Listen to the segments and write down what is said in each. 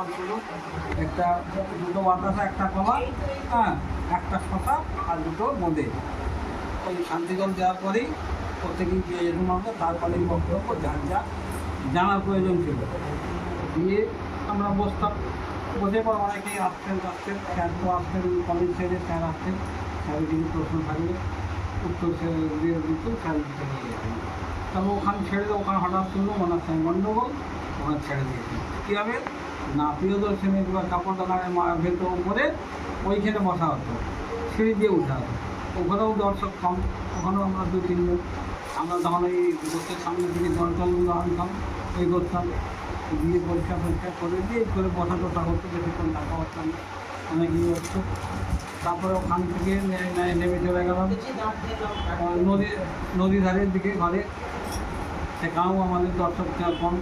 ফল ছিল, একটা দুটো বাতাসা, একটা কলা, হ্যাঁ, একটা শশা আর দুটো বোঁদে। ওই শান্তি জল দেওয়ার পরেই প্রত্যেকেই পেয়ে যেতাম আমরা। তারপরেই বক্তব্য যার যা জানার প্রয়োজন ছিল দিয়ে আমরা বসতাম। বসে পর অনেকেই আসতেন স্যার তো আসতেন, কলেজ থেকে স্যার আসতেন, স্যারের কিছু প্রশ্ন থাকলে উত্তর দিয়ে দিত, স্যার দিতে নিয়ে যেতেন। তারপর ওখানে ছেড়ে দেয়, ওখানে হঠাৎ শুনলো ওনার সঙ্গে গণ্ডগোল, ওখানে ছেড়ে দিয়েছেন। কী হবে না, প্রিয়দর্শনী বা কাপড় দোকানের ভেতর উপরে ওইখানে বসা হতো, সিঁড়ি দিয়ে উঠা হতো। ওখানেও দর্শক কম, ওখানেও আমরা 2-3 জন। আমরা তখন এই গোষ্ঠীর সামনে থেকে জল টলগুলো আনতাম, এই করতাম, দিয়ে পরিষ্কার করে দিয়ে করে বসা টসা করতো, বেশিক্ষণ টাকা হতাম, অনেক ইয়ে হতো। তারপরে ওখান থেকে নেমে চলে গেলাম নদী ধারের দিকে ঘরে। সেখানেও আমাদের দর্শক কম,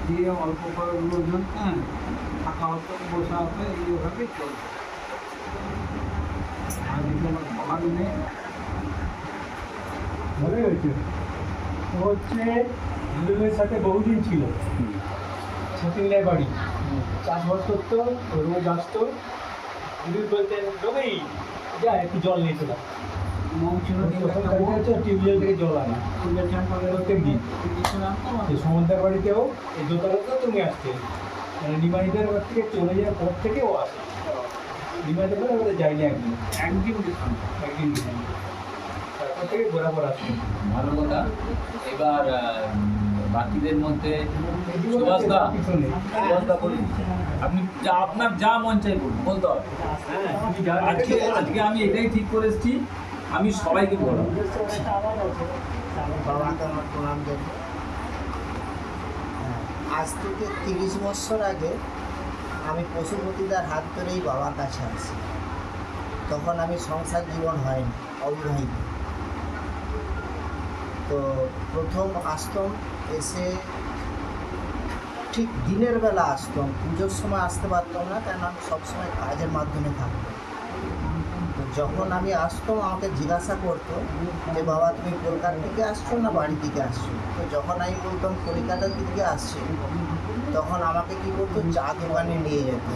দিয়ে অল্প করে লোকজন, হ্যাঁ, থাকা হতো, বসা হতো, এইভাবেই চলতো। আর বলার নেই। ভালোই হয়েছে। ও হচ্ছে হিন্দুদের সাথে বহুদিন ছিল, ছাতিংলায় বাড়ি, চাষবাস করতো, রোজ আসতো। হিন্দু বলতেন জমেই যা একটু জল নিয়ে চলে টিউবওয়েল থেকে জল আনা প্রত্যেক দিন। সমুদ্রের বাড়িতেও এই দোতলাতেও তুমি আসছে, মানে নিমাইদের বাড়ি থেকে চলে যাওয়ার পর থেকে ও আসে। নিমাইদের বাড়ি ওদের যায়নি একদিন তারপর থেকে বরাবর আসছে। ভালো কথা। এবার বাকিদের মধ্যে সুভাষদা বলুন, আপনি যা আপনার যা মন চাই বলুন, বলতে হবে। আজকে আমি এটাই ঠিক করে এসেছি, আমি সবাইকে বলবো। বাবাকে আমার প্রণাম দেব। আজ থেকে 30 বছর আগে আমি পশুপতিদার হাত ধরেই বাবার কাছে আসি। তখন আমি সংসার জীবন হয়নি, অবিবাহিত। তো প্রথম আসতাম, এসে ঠিক দিনের বেলা আসতাম, পুজোর সময় আসতে পারতাম না, কেন আমি সবসময় কাজের মাধ্যমে থাকতাম। তো যখন আমি আসতাম আমাকে জিজ্ঞাসা করতো যে বাবা তুমি কলকাতা থেকে আসছো না বাড়ি থেকে আসছো। তো যখন আমি বলতাম কলকাতার দিকে আসছি, তখন আমাকে কী করতো, চা দোকানে নিয়ে যেত।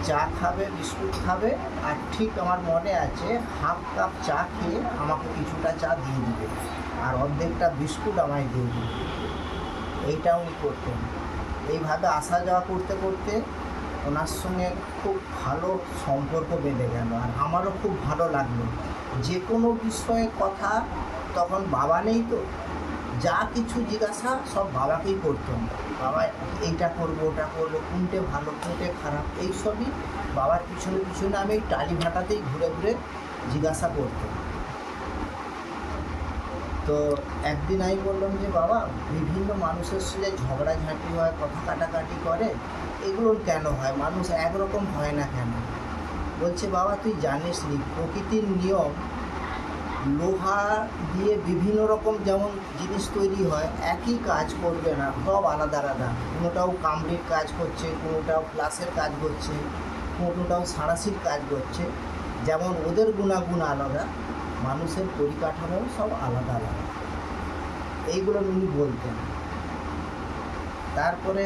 চা খাবে, বিস্কুট খাবে, আর ঠিক আমার মনে আছে হাফ কাপ চা খেয়ে আমাকে কিছুটা চা দিয়ে দিবে, আর অর্ধেকটা বিস্কুট আমায় দিয়ে দিবে। এইটা উনি করতেন। এইভাবে আসা যাওয়া করতে করতে ওনার সঙ্গে খুব ভালো সম্পর্ক বেঁধে গেল, আর আমারও খুব ভালো লাগলো। যে কোনো বিষয়ে কথা, তখন বাবা নেই তো, যা কিছু জিজ্ঞাসা সব বাবাকেই করতাম। বাবা এইটা করবো, ওটা করবো, কোনটে ভালো কোনটে খারাপ, এইসবই বাবার পিছনে পিছনে আমি টালি ভাটাতেই ঘুরে ঘুরে জিজ্ঞাসা করতাম। তো একদিন আমি বললাম যে বাবা, বিভিন্ন মানুষের সঙ্গে ঝগড়াঝাঁটি হয়, কথা কাটাকাটি করে, এগুলো কেন হয়? মানুষ একরকম হয় না কেন? বলছে বাবা তুই জানিস নি, প্রকৃতির নিয়ম, লোহা দিয়ে বিভিন্ন রকম যেমন জিনিস তৈরি হয়, একই কাজ করবে না, সব আলাদা আলাদা। কোনোটাও কামড়ির কাজ করছে, কোনোটাও গ্লাসের কাজ করছে, কোনোটাও সাঁড়াশির কাজ করছে। যেমন ওদের গুণাগুণ আলাদা, মানুষের পরিকাঠামো সব আলাদা আলাদা। এইগুলো উনি বলতেন। তারপরে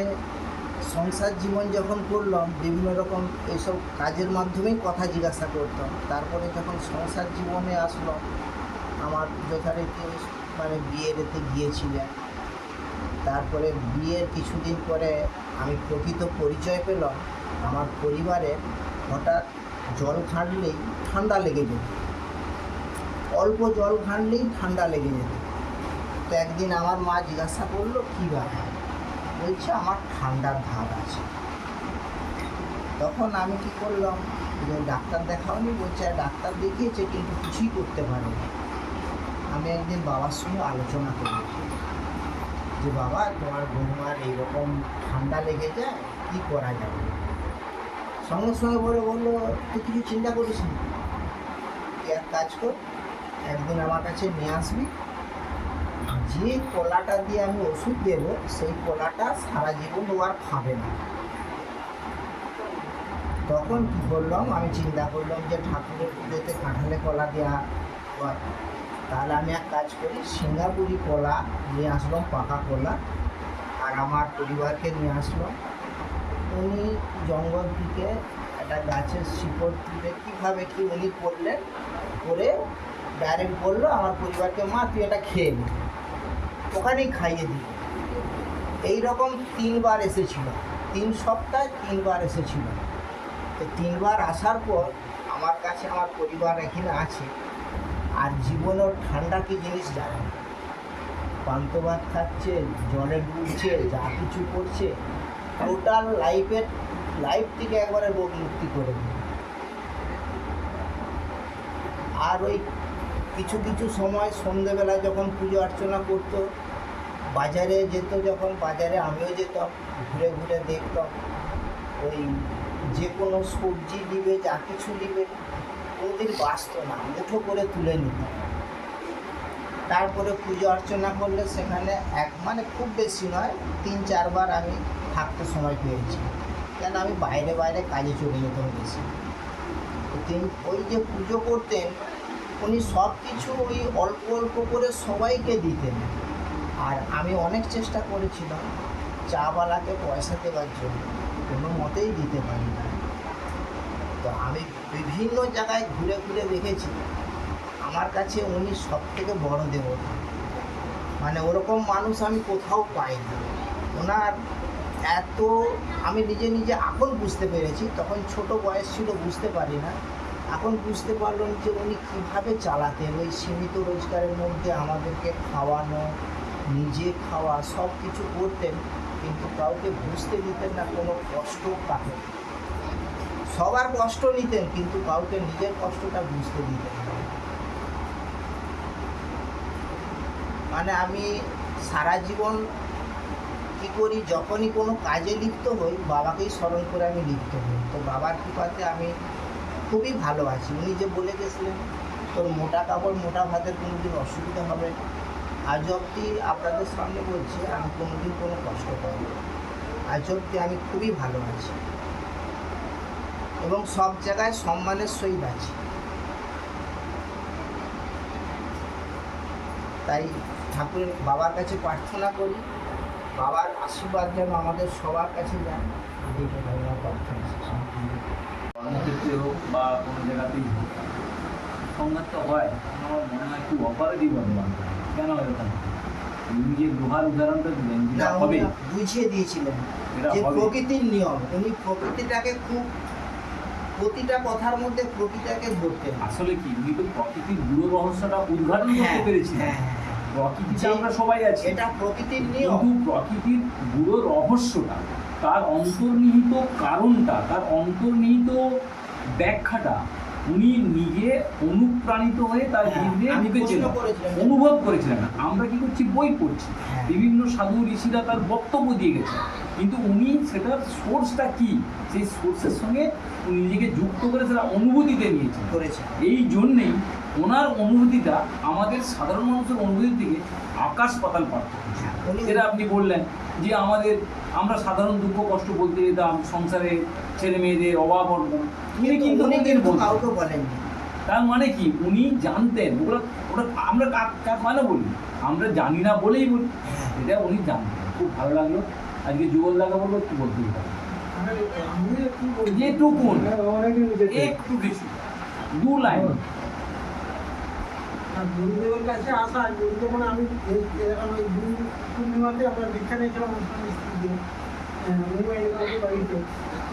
সংসার জীবন যখন করলাম, বিভিন্ন রকম এইসব কাজের মাধ্যমেই কথা জিজ্ঞাসা করতাম। তারপরে যখন সংসার জীবনে আসলো, আমার যথারীতি মানে বিয়ের এতে গিয়েছিলেন। তারপরে বিয়ের কিছুদিন পরে আমি প্রকৃত পরিচয় পেলাম। আমার পরিবারে হঠাৎ জল ঘাঁটলেই ঠান্ডা লেগে যেত, অল্প জল ঘাঁটলেই ঠান্ডা লেগে যেত। তো একদিন আমার মা জিজ্ঞাসা করলো কী ব্যাপার, বলছে আমার ঠান্ডার ভাব আছে। তখন আমি কী করলাম, যে ডাক্তার দেখাওনি? বলছে ডাক্তার দেখিয়েছে কিন্তু কিছুই করতে পারেনি। আমি একদিন বাবার সঙ্গে আলোচনা করি যে বাবা তোমার বৌমার এইরকম ঠান্ডা লেগে যায়, কী করা যাবে? সঙ্গে সঙ্গে বললো তুই কিছু চিন্তা করিস না, তুই এক কাজ কর, একদিন আমার কাছে নিয়ে আসবি, যে কলাটা দিয়ে আমি ওষুধ দেবো সেই কলাটা সারা জীবন ও আর খাবে না। তখন কী করলাম, আমি চিন্তা করলাম যে ঠাকুরের পুজোতে কাঁঠালে কলা দেওয়া হয়, তাহলে আমি এক কাজ করি, সিঙ্গাপুরি কলা নিয়ে আসলাম, পাকা কলা, আর আমার পরিবারকে নিয়ে আসলাম। তো উনি জঙ্গল থেকে একটা গাছের শিকড় তুলে কীভাবে কি উনি করলেন, করে ডাইরেক্ট বললো আমার পরিবারকে, মা তুই এটা খেয়ে নে, ওখানেই খাইয়ে দিই। এইরকম 3 বার এসেছিল, 3 সপ্তাহে 3 বার এসেছিল। তো 3 বার আসার পর আমার কাছে আমার পরিবার এখানে আছে, আর জীবনের ঠান্ডা কি জিনিস জানে না। পান্ত ভাত খাচ্ছে, জলে ডুবছে, যা কিছু করছে, টোটাল লাইফ থেকে একবারে রোগ মুক্তি করে দিল। আর ওই কিছু কিছু সময় সন্ধেবেলা যখন পুজো অর্চনা করতো, বাজারে যেত, যখন বাজারে আমিও যেতাম, ঘুরে ঘুরে দেখতাম ওই যে কোনো সবজি দিবে, যা কিছু দিবে, কোনোদিন বাঁচত না, মুঠো করে তুলে নিত। তারপরে পুজো অর্চনা করলে সেখানে মানে খুব বেশি নয়, 3-4 বার আমি থাকতে সময় পেয়েছি, কেন আমি বাইরে বাইরে কাজে চলে যেতাম বেশি। তো তিনি ওই যে পুজো করতেন, উনি সব কিছু ওই অল্প অল্প করে সবাইকে দিতেন। আর আমি অনেক চেষ্টা করেছিলাম চাওয়ালাকে পয়সা দেওয়ার জন্য, কোনো মতেই দিতে পারি না। তো আমি বিভিন্ন জায়গায় ঘুরে ঘুরে দেখেছি, আমার কাছে উনি সবথেকে বড় দেবতা। মানে ওরকম মানুষ আমি কোথাও পাই না। ওনার এত আমি নিজে নিজে এখন বুঝতে পেরেছি, তখন ছোট বয়স ছিল, বুঝতে পারি না। এখন বুঝতে পারলাম যে উনি কীভাবে চালাতেন, ওই সীমিত রোজগারের মধ্যে আমাদেরকে খাওয়ানো, নিজে খাওয়া, সব কিছু করতেন, কিন্তু কাউকে বুঝতে দিতেন না কোনো কষ্ট কাকে। সবার কষ্ট নিতেন, কিন্তু কাউকে নিজের কষ্টটা বুঝতে দিতেন না। মানে আমি সারা জীবন কী করি, যখনই কোনো কাজে লিপ্ত হই, বাবাকেই স্মরণ করে আমি লিপ্ত হই। তো বাবার কৃপাতে আমি খুবই ভালো আছি। উনি যে বলে গেছিলেন তোর মোটা কাপড় মোটা ভাতের কোনো দিন অসুবিধা হবে, আজ অবধি আপনাদের সামনে বলছি আমি কোনোদিন কোনো কষ্ট পাইনি। আজ অবধি আমি খুবই ভালো আছি এবং সব জায়গায় সম্মানের সহিত আছি। তাই ঠাকুরের বাবার কাছে প্রার্থনা করি, বাবার আশীর্বাদ যেন আমাদের সবার কাছে যায়, এইটা আমার প্রার্থনা। কর্মক্ষেত্রে হোক বা কোনো জায়গাতেই হোক, সংঘাত তো হয়। আমার মনে হয় খুব অপারেটিভ হবে মানুষ। কেন এরকম? উনি যে লোহার উদাহরণটা দিলেন, না, যেটা হবে, বুঝিয়ে দিয়েছিলেন এটা যে হবে। প্রকৃতির নিয়ম, উনি প্রকৃতিটাকে খুব, প্রতিটা কথার মধ্যে প্রকৃতিটাকে ধরতেন। আসলে কি, উনি তো প্রকৃতির গুরু রহস্যটা উদ্ঘাটন করতে পেরেছিলেন। প্রকৃতিতে যে আমরা সবাই আছি, এটা প্রকৃতির নিয়ম। কিন্তু প্রকৃতির পুরো রহস্যটা, তার অন্তর্নিহিত কারণটা, তার অন্তর্নিহিত ব্যাখ্যাটা উনি নিজে অনুপ্রাণিত হয়ে তার জীবনে আমি ঢুকেছিলেন, প্রশ্ন করেছিলাম। অনুভব করেছিলেন। আমরা কি করছি, বই পড়ছি, হ্যাঁ। বিভিন্ন সাধু ঋষিরা তার বক্তব্য দিয়ে গেছে, কিন্তু উনি সেটার সোর্সটা কি, সেই সোর্সের সঙ্গে উনি নিজেকে যুক্ত করে সেটা অনুভূতিতে নিয়েছেন। করেছেন। এই জন্যেই ওনার অনুভূতিটা আমাদের সাধারণ মানুষের অনুভূতি থেকে আকাশ পাতাল পার্থক্য। যেটা আপনি বললেন যে আমরা সাধারণ দুঃখ কষ্ট বলতে যেতাম, সংসারে ছেলে মেয়েদের অভাব অনটন, উনি কিন্তু উনি কোনোদিন কিন্তু বলতেন না। কাউকে বলেননি। তার মানে কি, উনি জানতেন। ওরা আমরা কার মানে বলি, আমরা জানি না বলেই বলি, এটা উনি জানতেন। খুব ভালো লাগলো। আজকে যুগলদাকে বলবো কি বলতে যেটুকুন একটু কিছু 2 লাইন। আর গুরুদেবের কাছে আসা, গুরুদেব মানে আমি এরকম ওই গুরু পূর্ণিমাতে আমরা দীক্ষা নিয়েছিলাম অনুষ্ঠানের স্ত্রীতে, মুম্বাই বাড়িতে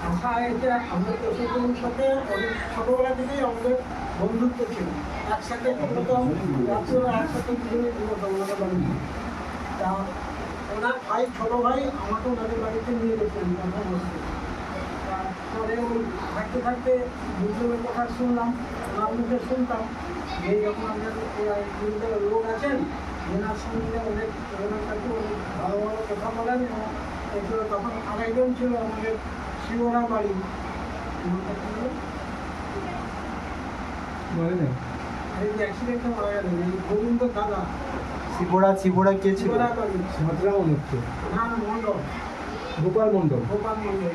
আসা হয়েছে। আমাদের দর্শকদের সাথে অনেক ছোটোবেলা থেকেই আমাদের বন্ধুত্ব ছিল, একসাথে ঘুরতাম, রাত্রে একসাথে দুজনে ঘুরতাম ওনাদের বাড়িতে। তা ওনার ভাই, ছোটো ভাই আমাকে ওনাদের বাড়িতে নিয়ে গেছিলেন কথা বলতে। তারপরে ওই থাকতে থাকতে গুরুদেবের কথা শুনলাম, ওনার মুখে শুনতাম যে যখন আমাদের গুরুদেবের লোক আছেন, ওনার সঙ্গে অনেক, ওনার কাছে অনেক ভালো ভালো কথা বলেন। এবং এগুলো তখন আরেকজন ছিল আমাদের শিবরা বাড়ি, এই যে অ্যাক্সিডেন্টে মারা গেলেন, এই গোবিন্দ দাদা শিবরা কে ছিল? শিবরা বাড়ি, সুভদ্রা মন্ডল, না মণ্ডল, গোপাল মন্ডল।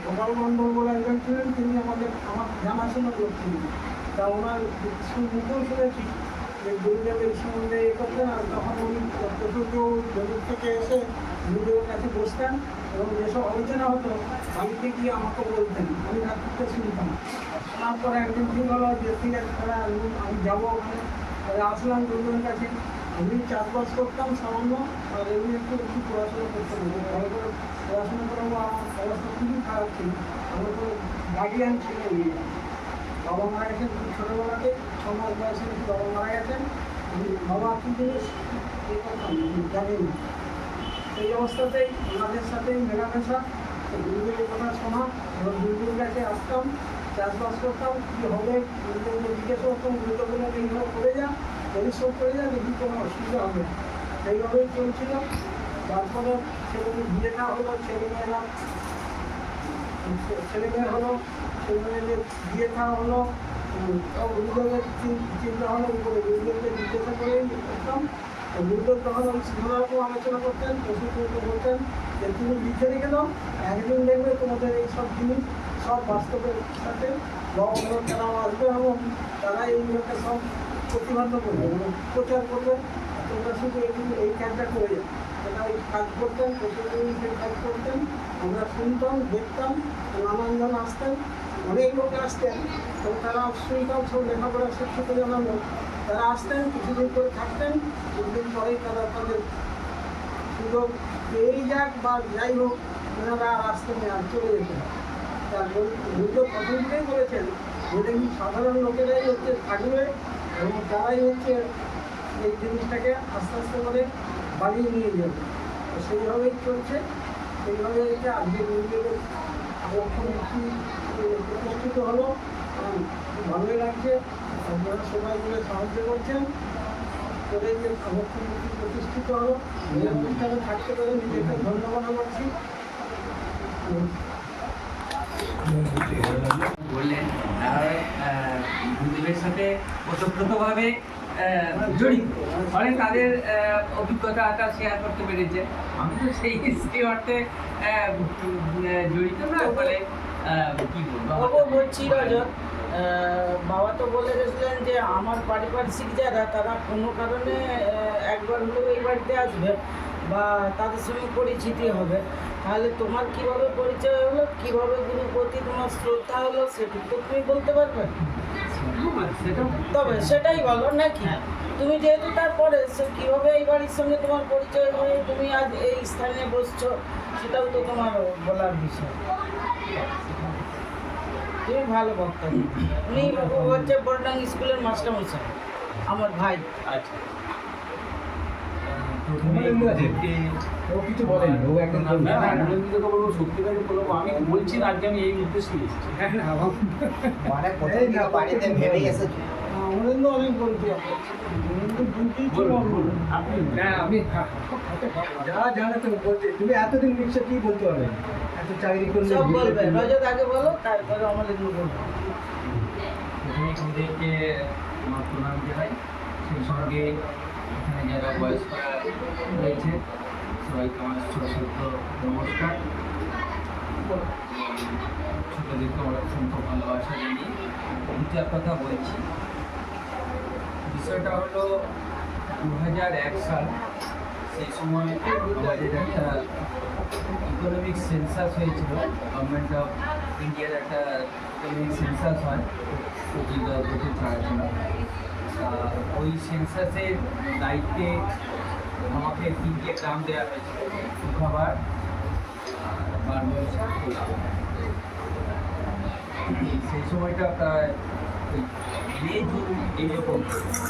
গোপাল মণ্ডল বলে একজন ছিলেন, তিনি আমার জানাশোনা লোক ছিলেন। তা ওনার মুখেও শুনেছি যে গুরুদেব এই সম্বন্ধে করতেন। আর তখন উনি চতুর্থ জগৎ থেকে এসে গুরুদেবের কাছে বসতেন এবং যেসব আলোচনা হতো বাড়িতে গিয়ে আমাকে বলতেন, আমি ঠাকুরকে শুনতাম। শোনার পরে একদিন ঠিক হলো যে ঠিক আছে তাহলে আমি যাবো ওখানে। তাহলে আসলাম গুরুদেবের কাছে। আমি চাষবাস করতাম সামান্য, আর এমনি একটু একটু পড়াশোনা করতাম। ভালো করে পড়াশোনা করাবো, আমার অবস্থা খুবই খারাপ ছিল। আমার কোনো গার্ডিয়ান ছিল না। বাবা মারা গেছেন খুব ছোটোবেলাতে, 6 মাস বয়সে বাবা মারা গেছেন। আমি বাবা কী জিনিস এই কথা জানি না। সেই অবস্থাতেই ওনাদের সাথেই মেলামেশা, গুরুদেবের কথা শোনা এবং গুরুদেবের কাছে আসতাম, চাষবাস করতাম, কী হবে গুরুদেবকে জিজ্ঞেস করতাম। গুরুদেবগুলো এইভাবে করে যা, পরিশ্রম করে যা, দেখি কোনো অসুবিধা হবে না। সেইভাবেই চলছিল। তারপরে ছেলেমেয়ে বিয়েটা হলো, ছেলেমেয়ে হলো, ছেলেমেয়েদের বিয়ে খাওয়া হলো। গুরুদেবের চিন্তা হলো উপরে, গুরুদেবকে জিজ্ঞাসা করেই করতাম। গুরুদেব তখন ওই সিংহরাকে আলোচনা করতেন, প্রশ্নকে বলতেন যে তুমি লিখে রেখে দাও, একদিন দেখবে তোমাদের এই সব জিনিস সব বাস্তবের সাথে বড় তারা আসবে এবং তারা এইগুলোকে সব প্রতিবন্ধ করবে এবং প্রচার করবে। তোমরা শুধু এই কাজটা করে যাও। তারা ওই কাজ করতেন, প্রতিদিন সেই কাজ করতেন। আমরা শুনতাম, দেখতাম, নানানজন আসতেন, অনেক লোক আসতেন। তো তারা শুনতাম, সব লেখাপড়া শিক্ষিত জানানো। তারা আসতেন, কিছুদিন করে থাকতেন, কিছুদিন পরেই তারা তাদের সুযোগ পেয়েই যাক বা যাই হোক, ওনারা আর আসতেন আর চলে যেতেন। তার গুরুদেব প্রথম থেকেই বলেছেন যে দেখি সাধারণ লোকেরাই হচ্ছে থাকবে এবং তারাই হচ্ছে এই জিনিসটাকে আস্তে আস্তে করে বাড়িয়ে নিয়ে যাবে। তো সেইভাবেই চলছে, সেইভাবে হচ্ছে আজকে গুরুদেবের লক্ষ্যমূর্তি প্রতিষ্ঠিত হলো। খুব ভালোই লাগছে, আপনারা সবাই মিলে সাহায্য করছেন করে যে লক্ষ্যমূর্তি প্রতিষ্ঠিত হলো। এই অনুষ্ঠানে থাকতে পেরে নিজেকে ধন্যবাদ করছি। বললেন গুরুদেবের সাথে ওতপ্রোতভাবে জড়িত, মানে তাদের অভিজ্ঞতাটা শেয়ার করতে পেরেছে। আমি তো সেই অর্থে জড়িত না, বলে কি বলবো। বলছি রজত, বাবা তো বলে গেছিলেন যে আমার পারিপার্শ্বিক যারা তারা কোনো কারণে একবার হলেও এই বাড়িতে আসবে বা তাদের সঙ্গে পরিচিতি হবে। তাহলে তোমার কিভাবে পরিচয় হলো, কিভাবে গুরুর প্রতি তোমার শ্রদ্ধা হলো, সেটুকু তো তুমি বলতে পারবে? তবে সেটাই বলো নাকি? তুমি যেহেতু তারপরে সে কীভাবে এই বাড়ির সঙ্গে তোমার পরিচয় হয়ে তুমি আজ এই স্থানে বসছো, সেটাও তো তোমার বলার বিষয়। তুমি ভালো বক্তব্য। উনি হচ্ছে বড়ডাং স্কুলের মাস্টারমশাই, আমার ভাই। আচ্ছা, কিছু বলেন, ও একদম আমি বলছি না, আজকে আমি এই উদ্দেশ্যে এসেছি। মানে প্রথম থেকে বাড়িতে ভেবেই এসেছে। অনেক অনেক বলতে হবে, আপনি আমি যা জানো তুমি বলতে, তুমি এতদিন নিশ্চয় কি বলতে পারবে, এত চাকরি করলে সব বলবে। রজত আগে বলো, তারপরে আমাদের বলবো। প্রথমে গুরুদেবকে আমার প্রণাম জানাই, সেই সঙ্গে এখানে যারা বয়স্করা রয়েছে সবাইকে আমার সশস্ত্র নমস্কার। ছোটদেরকে আমার অসংখ্য ভালোবাসা জানিয়ে দুটার কথা বলছি। বিষয়টা হলো 2001 সাল, সেই সময় আমাদের একটা ইকোনমিক সেন্সাস হয়েছিল। গভর্নমেন্ট অফ ইন্ডিয়ার একটা ইকোনমিক সেন্সাস হয় প্রতি 10 বছর ছাড়ার জন্য। ওই সেন্সাসের দায়িত্বে আমাকে 3টে গ্রাম দেওয়া হয়েছিল, সুখাবার, বারবংশা, সেই সময়টা প্রায় মে জুন এইরকম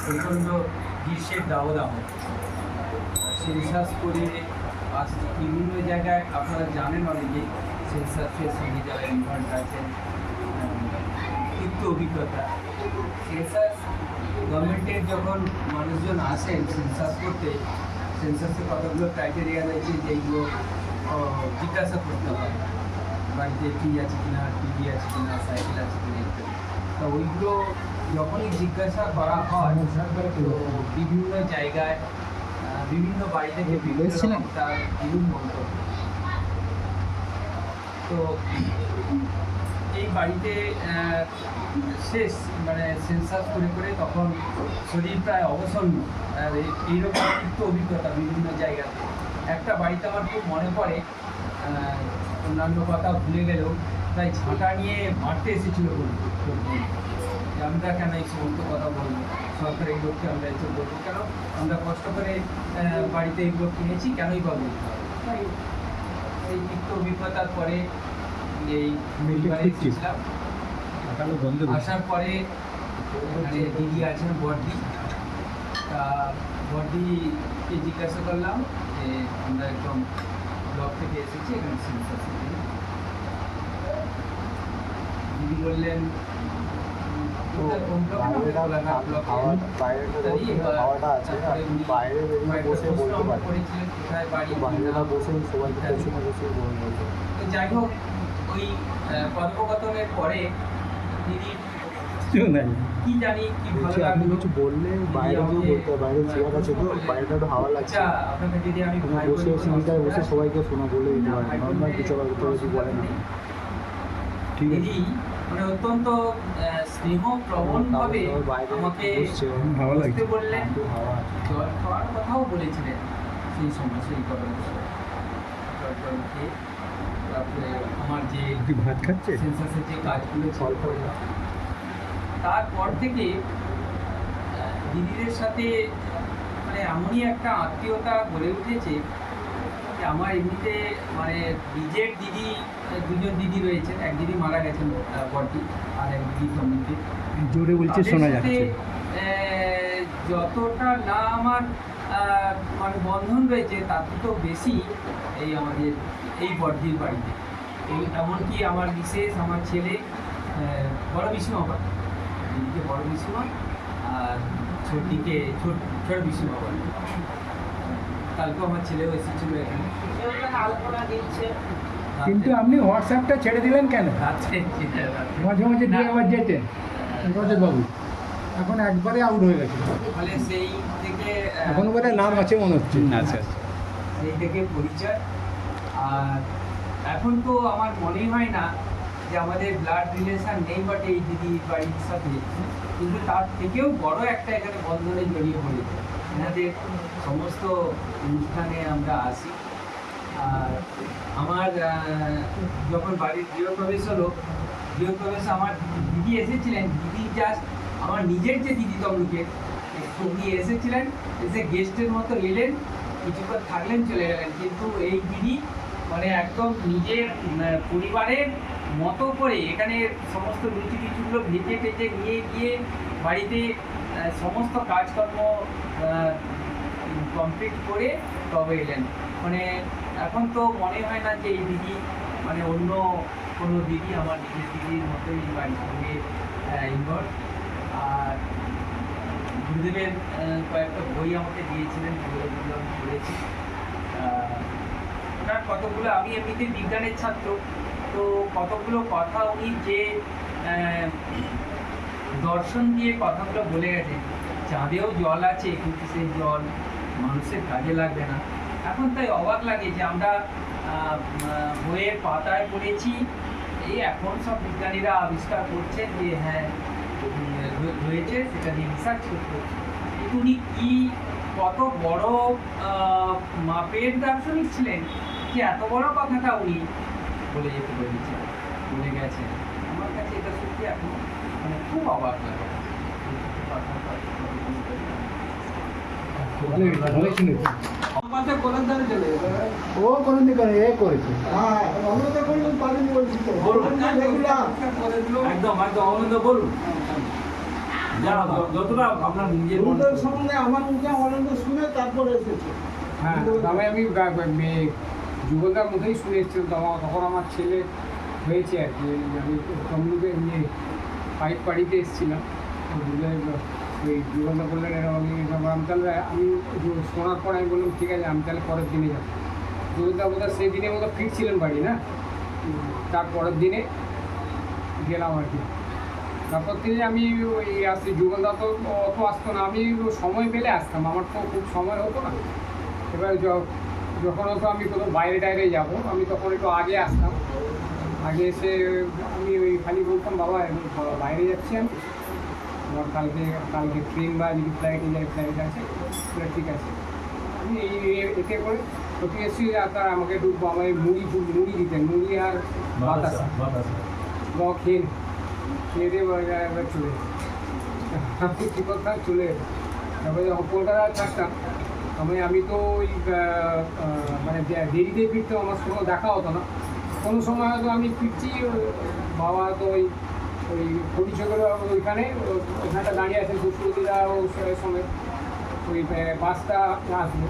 প্রচণ্ড গ্রীষ্মের দাবদাহ। সেন্সাস করে আসছে বিভিন্ন জায়গায়, আপনারা জানেন অনেকেই সেন্সাসের সঙ্গে যারা ইনভলভ আছেন, একটু অভিজ্ঞতা। সেন্সাস গভর্নমেন্টের যখন মানুষজন আসেন সেন্সাস করতে, সেন্সাসের কতগুলো ক্রাইটেরিয়া রয়েছে যেগুলো জিজ্ঞাসা করতে হয়, বাড়িতে ফ্রিজ আছে কিনা, টিভি আছে কিনা, সাইকেল আছে কিনা ইত্যাদি। তো ওইগুলো যখনই জিজ্ঞাসা করা হয় তো বিভিন্ন জায়গায় বিভিন্ন বাড়ি থেকে বিভিন্ন রকম তার বিভিন্ন মন্তব্য। তো এই বাড়িতে শেষ মানে সেন্সাস করে করে তখন শরীর প্রায় অবসন্ন। আর এইরকম একটু অভিজ্ঞতা বিভিন্ন জায়গাতে একটা বাড়িতে আমার খুব মনে পড়ে, অন্যান্য কথা ভুলে গেলেও তাই ঝাঁটা নিয়ে মারতে এসেছিল বলবো, যে আমরা কেন এই সমস্ত কথা বলবো, সরকারের লোককে আমরা এসে বলবো কেন, আমরা কষ্ট করে বাড়িতে এগুলো কিনেছি, কেনই বা বলতে হবে। তাই এই তিক্ত অভিজ্ঞতার পরে এই পরিবারে এসেছিলাম। আসার পরে এখানে দিদি আছেন বড়দি, তা বড়দিকে জিজ্ঞাসা করলাম যে আমরা একদম ব্লক থেকে এসেছি, এখানে সেন্সাস দিদি বললেন যাই হোক, ওই কথোপকথনের পরে দিদি কি জানি কি ভালো লাগলো, কিছু বললে বাইরে গিয়ে বলতে হয়, বাইরে চেয়ার আছে তো, বাইরেটা একটু হাওয়া লাগছে। আচ্ছা আপনাকে যদি আমি তুমি বসে সিঁড়িটায় বসে সবাইকে শোনা বলে দিতে পারে, নর্মাল কিছু আবার কিছু বলে না। ঠিক আছে, দিদি মানে অত্যন্ত স্নেহ প্রবণ ভাবে বাইরে আমাকে বসছে, বসতে বললেন, একটু হাওয়া আছে। জল খাওয়ার কথাও বলেছিলেন সেই সময়, সেই কথার বিষয়ে জল খেয়ে তারপরে আমার যে ভাত খাচ্ছে সেন্সাসের যে কাজগুলো ছিল করলাম। তারপর থেকে দিদিদের সাথে মানে এমনই একটা আত্মীয়তা গড়ে উঠেছে যে আমার এমনিতে মানে নিজের দিদি, দুজন দিদি রয়েছেন, এক দিদি মারা গেছেন বড়দি, আর এক দিদি সম্বন্ধে জোরে বলছে শোনা যাচ্ছে। যতটা না আমার মানে বন্ধন রয়েছে তার থেকেও বেশি এই আমাদের এই বড়দির বাড়িতে, এই এমনকি আমার বিশেষ আমার ছেলে বড় বিষ্ণু বাবা, দিদিকে বড় বিষ্ণু আর ছোটদিকে ছোট বিষ্ণু বাবা। কালকেও আমার ছেলেও এসেছিল এখানে। আলপনা দিচ্ছে। কিন্তু আপনি হোয়াটসঅ্যাপটা ছেড়ে দিলেন কেন? রাত্রে মাঝে মাঝে দিয়ে আবার যেতেন বাবু, এখন একবারে আউট হয়ে গেছে। ফলে সেই থেকে এখন বোধহয় নাম আছে মনে হচ্ছে। আচ্ছা, সেই থেকে পরিচয়। আর এখন তো আমার মনেই হয় না যে আমাদের ব্লাড রিলেশন নেই, বাট এই দিদির বাড়ির সাথে, কিন্তু তার থেকেও বড় একটা এখানে বন্ধনে জড়িয়ে পড়েছে। এনাদের সমস্ত অনুষ্ঠানে আমরা আসি। আর আমার যখন বাড়ির গৃহপ্রবেশ হলো, গৃহপ্রবেশে আমার দিদি এসেছিলেন, দিদি জাস্ট আমার নিজের যে দিদি তমলুকের, উনি এসেছিলেন, এসে গেস্টের মতো এলেন, কিছুক্ষণ থাকলেন, চলে গেলেন। কিন্তু এই দিদি মানে একদম নিজের পরিবারের মতো করে এখানে সমস্ত রুচি টিচুগুলো ভেজে টেজে নিয়ে গিয়ে বাড়িতে সমস্ত কাজকর্ম কমপ্লিট করে তবে এলেন। মানে এখন তো মনে হয় না যে এই দিদি মানে অন্য কোনো দিদি আমার নিজের দিদির মতোই বাড়ির সঙ্গে ইনভলভ। আর গুরুদেবের কয়েকটা বই আমাকে দিয়েছিলেন, বইগুলো আমি পড়েছি। ওনার কতগুলো, আমি এমনিতে বিজ্ঞানের ছাত্র, তো কতগুলো কথা উনি যে দর্শন দিয়ে কথাগুলো বলে গেছেন, চাঁদেও জল আছে কিন্তু সেই জল মানুষের কাজে লাগবে না। এখন তাই অবাক লাগে যে আমরা বইয়ের পাতায় পড়েছি, এই এখন সব বিজ্ঞানীরা আবিষ্কার করছেন যে হ্যাঁ রয়েছে, সেটা নিয়ে রিসার্চ করতে। উনি কি কত বড় মাপের দার্শনিক ছিলেন যে এত বড় কথাটা উনি বলে যেতে পেরেছেন, বলে গেছেন। আমার কাছে এটা সত্যি এখন মানে খুব অবাক লাগে। আমাদের কোলের ধারে চলে যাবে। ও কোনো দিকে এ করেছে। হ্যাঁ, আমরা তো করলাম, পারিনি বলছি তো। দেখলাম। একদম একদম অনন্ত বলুন, যা যতটা আপনার নিজের মনে ওদের সম্বন্ধে আমার মুখে অনন্ত শুনে তারপরে এসেছে। হ্যাঁ, তবে আমি যুগলদার মধ্যেই শুনে এসেছিলাম, তখন আমার ছেলে হয়েছে আর কি। আমি তমলুকে নিয়ে বাড়িতে এসেছিলাম, ওই যুগলদা বললেন এরকম, আমি তাহলে আমি শোনার পর আমি বললাম ঠিক আছে, আমি তাহলে পরের দিনে যাবো। যুগলদা বোধহয় সেই দিনে বোধহয় ফিরছিলেন বাড়ি, না তার পরের দিনে গেলাম আর কি। তারপর থেকে আমি ওই আসছি, যুগলদা তো অত আসতো না, আমি সময় পেলে আসতাম, আমার তো খুব সময় হতো না। এবার যখন হতো আমি কোথাও বাইরে টাইরে যাবো, আমি তখন একটু আগে আসতাম, আগে এসে আমি ওই খালি বলতাম বাবা বাইরে যাচ্ছি আমি, আমার কালকে ট্রেন বা যদি ফ্লাইটে যাই, ফ্লাইট আছে, ঠিক আছে। আমি এতে করে প্রতিবেশী তারা আমাকে একটু আমায় মুড়ি দিতেন, মুড়ি আর বাতাসা খেয়ে দিয়ে এবার চলে আমি কী করতাম চলে এলাম। তারপরে যখন কলকাতায় থাকতাম আমি তো ওই মানে দেরিতে ফিরতে আমার কোনো দেখা হতো না। কোনো সময় হয়তো আমি ফিরছি, বাবা তো ওই পরিচয় ওইখানে দাঁড়িয়ে আছেন সুশ্রুতিরা ও সময় ওই বাসটা আসবে,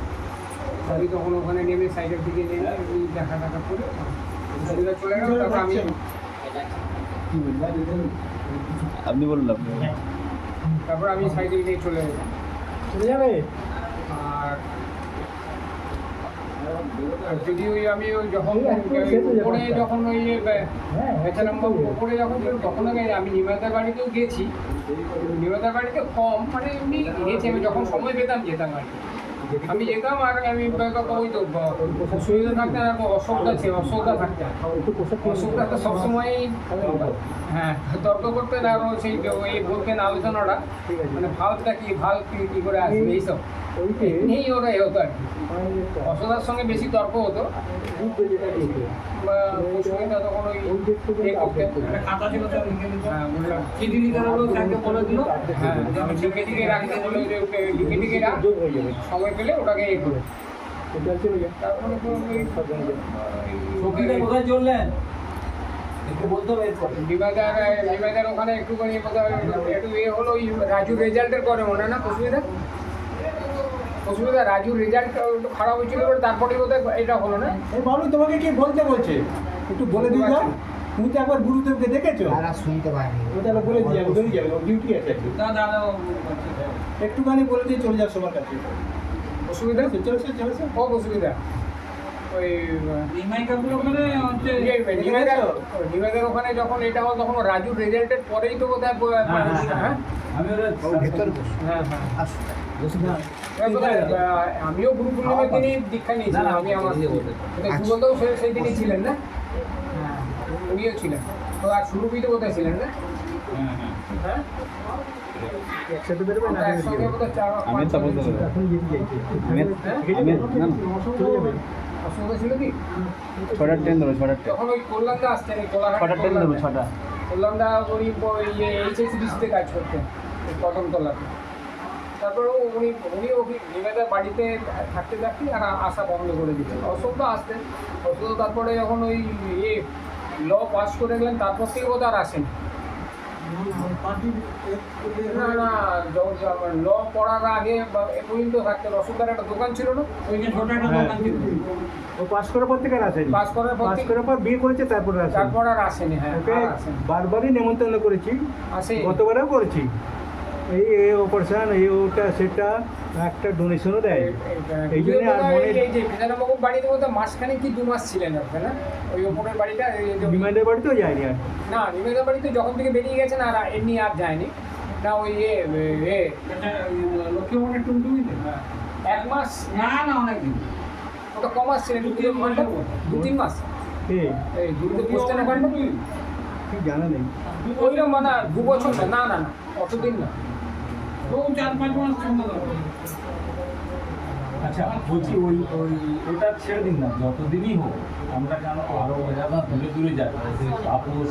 আমি তখন ওখানে নেমে সাইডের দিকে নেমে ওই দেখা করে চলে গেল। তারপর আমি আপনি বললাম তারপর আমি সাইডে নিয়ে চলে যাবে। আর যদি ওই আমি ওই যখন উপরে যখন ওই উপরে যখন তখন আমি নিমাদার বাড়িতেও গেছি। নিমাদার বাড়িতে কম, মানে এমনি গেছি আমি, যখন সময় পেতাম যেতাম আর কি। আমি যেতাম আর আমি ওই তো অসুবিধা থাকতেন, অসুবিধা থাকতেন, অসুবিধা তো সবসময়ই হ্যাঁ তর্ক করতেন। আর সেই ওই বলতেন আলোচনাটা মানে ভালটা কি করে আসবে এইসব নেই, ওরা হতো আর কি। অসুবিধার সঙ্গে বেশি তর্ক হতো। তখন ওই খাতা ছিল স্যার চিঠি লিখে রাখলো, স্যারকে বলে দিল লিখে লিখে রাখতে বলে লিখে লিখে রাখ, সময় পেলে ওটাকে করে। তারপরে তো ওই কোথায় চললেন একটু বলতে হবে। নিমাদার ওখানে একটুখানি একটু হলো ওই রাজু রেজাল্টের করে মনে হয় না অসুবিধা রাজুর রেজাল্ট একটু খারাপ হয়েছিল বলে তারপরে বোধহয় এটা হলো না। বাবু তোমাকে কি বলতে বলছে একটু বলে দিয়ে যাও। তুমি তো একবার গুরুদেবকে দেখেছো? শুনতে পাইনি। ও তাহলে বলে দিয়ে যাবে, বেরিয়ে যাবে, ডিউটি আছে একটু। দাদা একটুখানি বলে দিয়ে চলে যাও সবার কাছে। অসুবিধা চলেছে খুব অসুবিধা। ওই রিমাইকারগুলো ওখানে হচ্ছে নিমাদের ওখানে যখন এটা হল তখন রাজুর রেজাল্টের পরেই তো বোধ হয় আমি ওরা আমিও গুরু পূর্ণিমার দিনই দীক্ষা নিয়েছিলাম। আমি আমার সুগন্ধও সেই দিনই ছিলেন না? হ্যাঁ উনিও ছিলেন তো। আর সুরভিত বোধহয় ছিলেন না? হ্যাঁ একসাথে বেরোবে না? একসঙ্গে বোধহয় আমি তা বলতে পারবো এখন যেতে যাইছে। অসুবিধা ছিল কি? 6টার ট্রেন ধরো, 6টার ট্রেন। তখন ওই কল্যাণদা আসতেন, এই কোলাঘাট 6টার ট্রেন ধরো, 6টা। কল্যাণদা উনি এইচএসবিসিতে কাজ করতেন কদমতলাতে। তারপরে উনিও নিমাদার বাড়িতে থাকতে আর আসা বন্ধ করে দিতেন। অশোকদা আসতেন, অশোক তারপরে যখন ওই ল পাস করে গেলেন তারপর থেকে বোধ আর আসেন না ল পড়ার আগে এ পর্যন্ত থাকতেন। অশোকদার একটা দোকান ছিল না, ওইখানে ছোট একটা দোকান ছিল। ও পাস করার পর থেকে আর আসেনি। পাস করার পর বিয়ে করেছে, তারপর আসেনি। তারপর আর আসেনি। হ্যাঁ ওকে বারবারই নেমন্তন্ন করেছি, আসে গতবারেও করেছি। এই অপারেশন এই ওটা সেটা একটা ডোনেশনও দেয়। এই জন্য আর মনে এই যে বিধানবাবুর বাড়িতে বোধহয় মাসখানে কি 2 মাস ছিলেন আপনারা ওই ওপরের বাড়িটা? বিমানের বাড়িতেও যায়নি আর। না নিমেদার বাড়িতে যখন থেকে বেরিয়ে গেছেন আর এমনি আর যায়নি না। ওই লক্ষ্মীমনের টুনটুনিতে 1 মাস না অনেকদিন ওটা কম মাস ছিলেন, 2-3 মাস। এই দুটো পোস্টেন ওখানটা ঠিক জানা নেই। ওইরকম মানে 2 বছর না অতদিন না। 4-5 মাস চলতে হবে। আচ্ছা বলছি ওটা ছেড়ে দিন না, যতদিনই হোক আমরা কেন আরো জায়গা দূরে যাই। আপোষ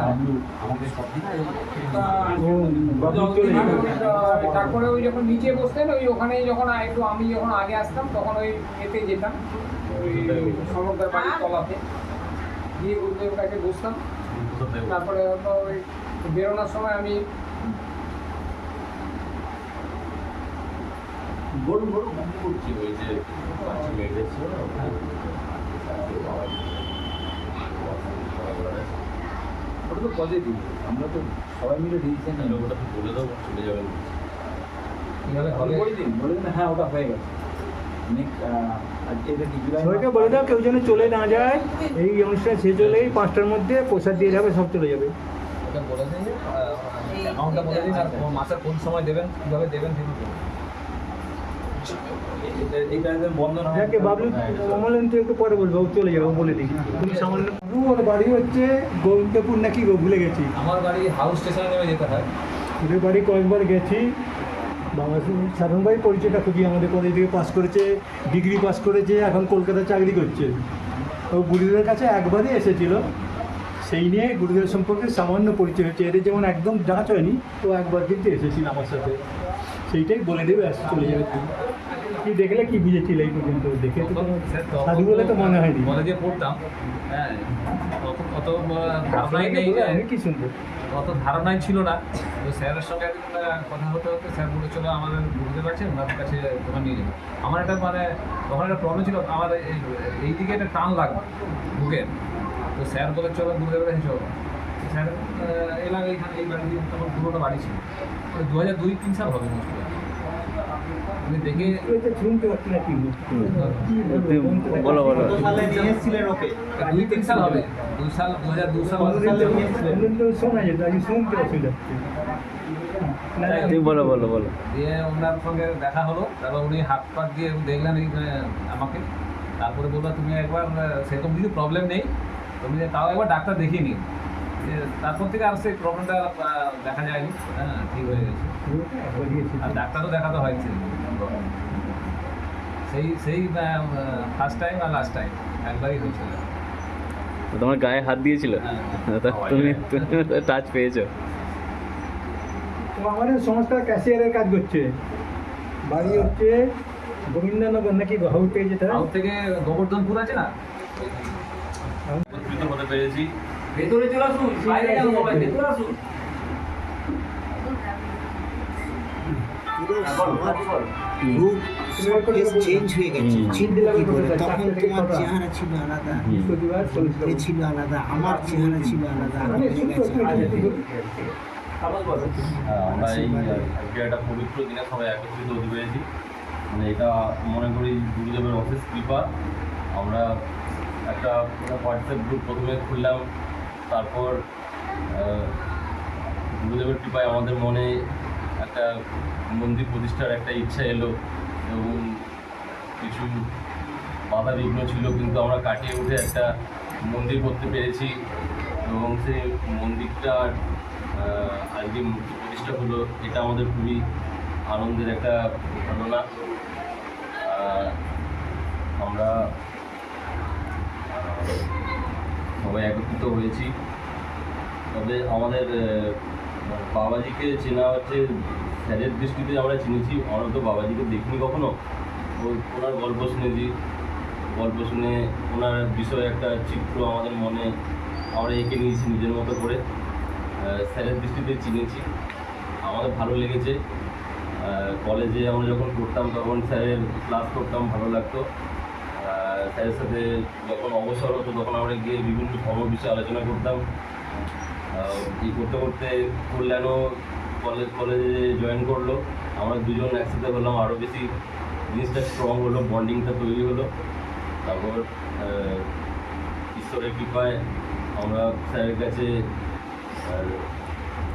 বাবলু আমাদের সব দিক তারপরে ওই যখন নিচে বসতেন ওখানেই যখন একটু আমি যখন আগে আসতাম তখন ওই এতে যেতাম ওই সমগ্র বাড়ির তলাতে গিয়ে গুরুদেবের কাছে বসতাম। তারপরে ওই বেরোনোর সময় আমি বলুন করছি ওই যে ওটা তো পজিটিভ, আমরা তো সবাই মিলে ডিসিশন নিই। ওটা তো বলে দেবো চলে যাবে বলে দিন। হ্যাঁ ওটা হয়ে গেছে। সবাইকে বলে দাও কেউ যেন চলে না যায়। এই অনুষ্ঠান শেষ হলেই 5টার মধ্যে প্রসাদ দিয়ে যাবে, সব চলে যাবে। ওটা বলে দিন, অ্যামাউন্টটা বলে দিন আর মাসের কোন সময় দেবেন, কীভাবে দেবেন এইটা একদম বন্ধ না হয়। যাকে বাবলু কমলেন তুই একটু পরে বলবো, চলে যাবো বলে দিই। তুমি সামান্য ওর বাড়ি হচ্ছে গোবিন্দপুর নাকি ভুলে গেছি। আমার বাড়ি হাউস স্টেশনে নেমে যেতে হয়। ওদের বাড়ি কয়েকবার গেছি, বাবা সাধন ভাই পরিচয়টা খুবই আমাদের কলেজ থেকে পাস করেছে, ডিগ্রি পাস করেছে, এখন কলকাতায় চাকরি করছে। ও গুরুদেবের কাছে একবারই এসেছিল, সেই নিয়ে গুরুদেবের সম্পর্কে সামান্য পরিচয় হচ্ছে। এদের যেমন একদম জানা হয়নি, তো একবার কিন্তু এসেছিল আমার সাথে, সেইটাই বলে দেবে, আসতে চলে যাবে। কি দেখলে কি বুঝেছিল এই পর্যন্ত? দেখে তো কোনো সাধু বলে তো মনে হয়নি। কলেজে পড়তাম, হ্যাঁ, অত ধারণাই নেই, আমি কি শুনবো। অত ধারণাই ছিল না। তো স্যারের সঙ্গে একদিন কথা হতে হতে স্যার বলেছিল আমাদের গুরুদেব আছে, ওনার কাছে তোমার নিয়ে যাবো। আমার একটা তখন একটা প্রবলেম ছিল, আমার এই দিকে একটা টান লাগবে বুকের। তো স্যার বলে চলো গুরুদেবের কাছে চলো। স্যার এলাম এইখানে, এই বাড়ি দিয়ে তখন পুরোটা বাড়ি ছিল, 2002-03 সাল হবে মোস্ট। আমি দেখে শুনতে পাচ্ছি না কি বলো বলো। 2-3 সাল হবে, 2002 সাল শোনা যেত, আমি শুনতে অসুবিধা তুমি বলো বলো বলো। দিয়ে ওনার সঙ্গে দেখা হলো, তারপর উনি হাত পাত দিয়ে দেখলেন আমাকে। তারপরে বললো তুমি একবার, সেরকম কিছু প্রবলেম নেই, তুমি তাও একবার ডাক্তার দেখিয়ে নিন। তারপর থেকে আর সেই প্রবলেমটা দেখা যায়নি, হ্যাঁ, ঠিক হয়ে গেছে। আর ডাক্তারও দেখাতে হয়েছে সেই ফার্স্ট টাইম আর লাস্ট টাইম একবারই হয়েছিল। তো তোমার গায়ে হাত দিয়েছিল, তা তুমি টাচ পেয়েছো? তো আমাদের সংস্থা ক্যাশিয়ারের কাজ করছে, বাড়ি হচ্ছে গোবিন্দনগর নাকি হাউটে যেতে হয়। আউট থেকে গোবর্ধনপুর আছে না, উপকৃত হতে পেরেছি। ভেতরে চলে আসুন, বাইরে কেন সবাই, ভেতরে আসুন। রূপ চেঞ্জ হয়ে গেছে, চিনতে কি করে? তখন তোমার চেহারা ছিল আলাদা, এ ছিল আলাদা, আমার চেহারা ছিল আলাদা, মানে আমরা এই আজকে একটা পবিত্র দিনে সবাই একত্রিত হতে পেরেছি। মানে এটা মনে করি গুরুদেবের অশেষ কৃপা। আমরা একটা হোয়াটসঅ্যাপ গ্রুপ প্রথমে খুললাম, তারপর গুরুদেবের কৃপায় আমাদের মনে একটা মন্দির প্রতিষ্ঠার একটা ইচ্ছা এলো, এবং কিছু বাধা বিঘ্ন ছিল, কিন্তু আমরা কাটিয়ে উঠে একটা মন্দির করতে পেরেছি। এবং সেই মন্দিরটার আজকে মূর্তি প্রতিষ্ঠা হলো, এটা আমাদের খুবই আনন্দের একটা ঘটনা। আমরা সবাই একত্রিত হয়েছি। তবে আমাদের বাবাজিকে চেনা হচ্ছে স্যারের দৃষ্টিতে আমরা চিনেছি, আমরা তো বাবাজিকে দেখিনি কখনো। ওনার গল্প শুনেছি, গল্প শুনে ওনার বিষয়ে একটা চিত্র আমাদের মনে আমরা এঁকে নিয়েছি নিজের মতো করে। স্যারের দৃষ্টিতে চিনেছি, আমাদের ভালো লেগেছে। কলেজে আমরা যখন পড়তাম তখন স্যারের ক্লাস করতাম, ভালো লাগতো। স্যারের সাথে যখন অবসর হতো তখন আমরা গিয়ে বিভিন্ন ধর্ম বিষয়ে আলোচনা করতাম। এই করতে করতে কল্যাণও কলেজে জয়েন করলো, আমরা দুজন একসাথে হলাম, আরও বেশি জিনিসটা স্ট্রং হলো, বন্ডিংটা তৈরি হলো। তারপর ঈশ্বরের কৃপায় আমরা স্যারের কাছে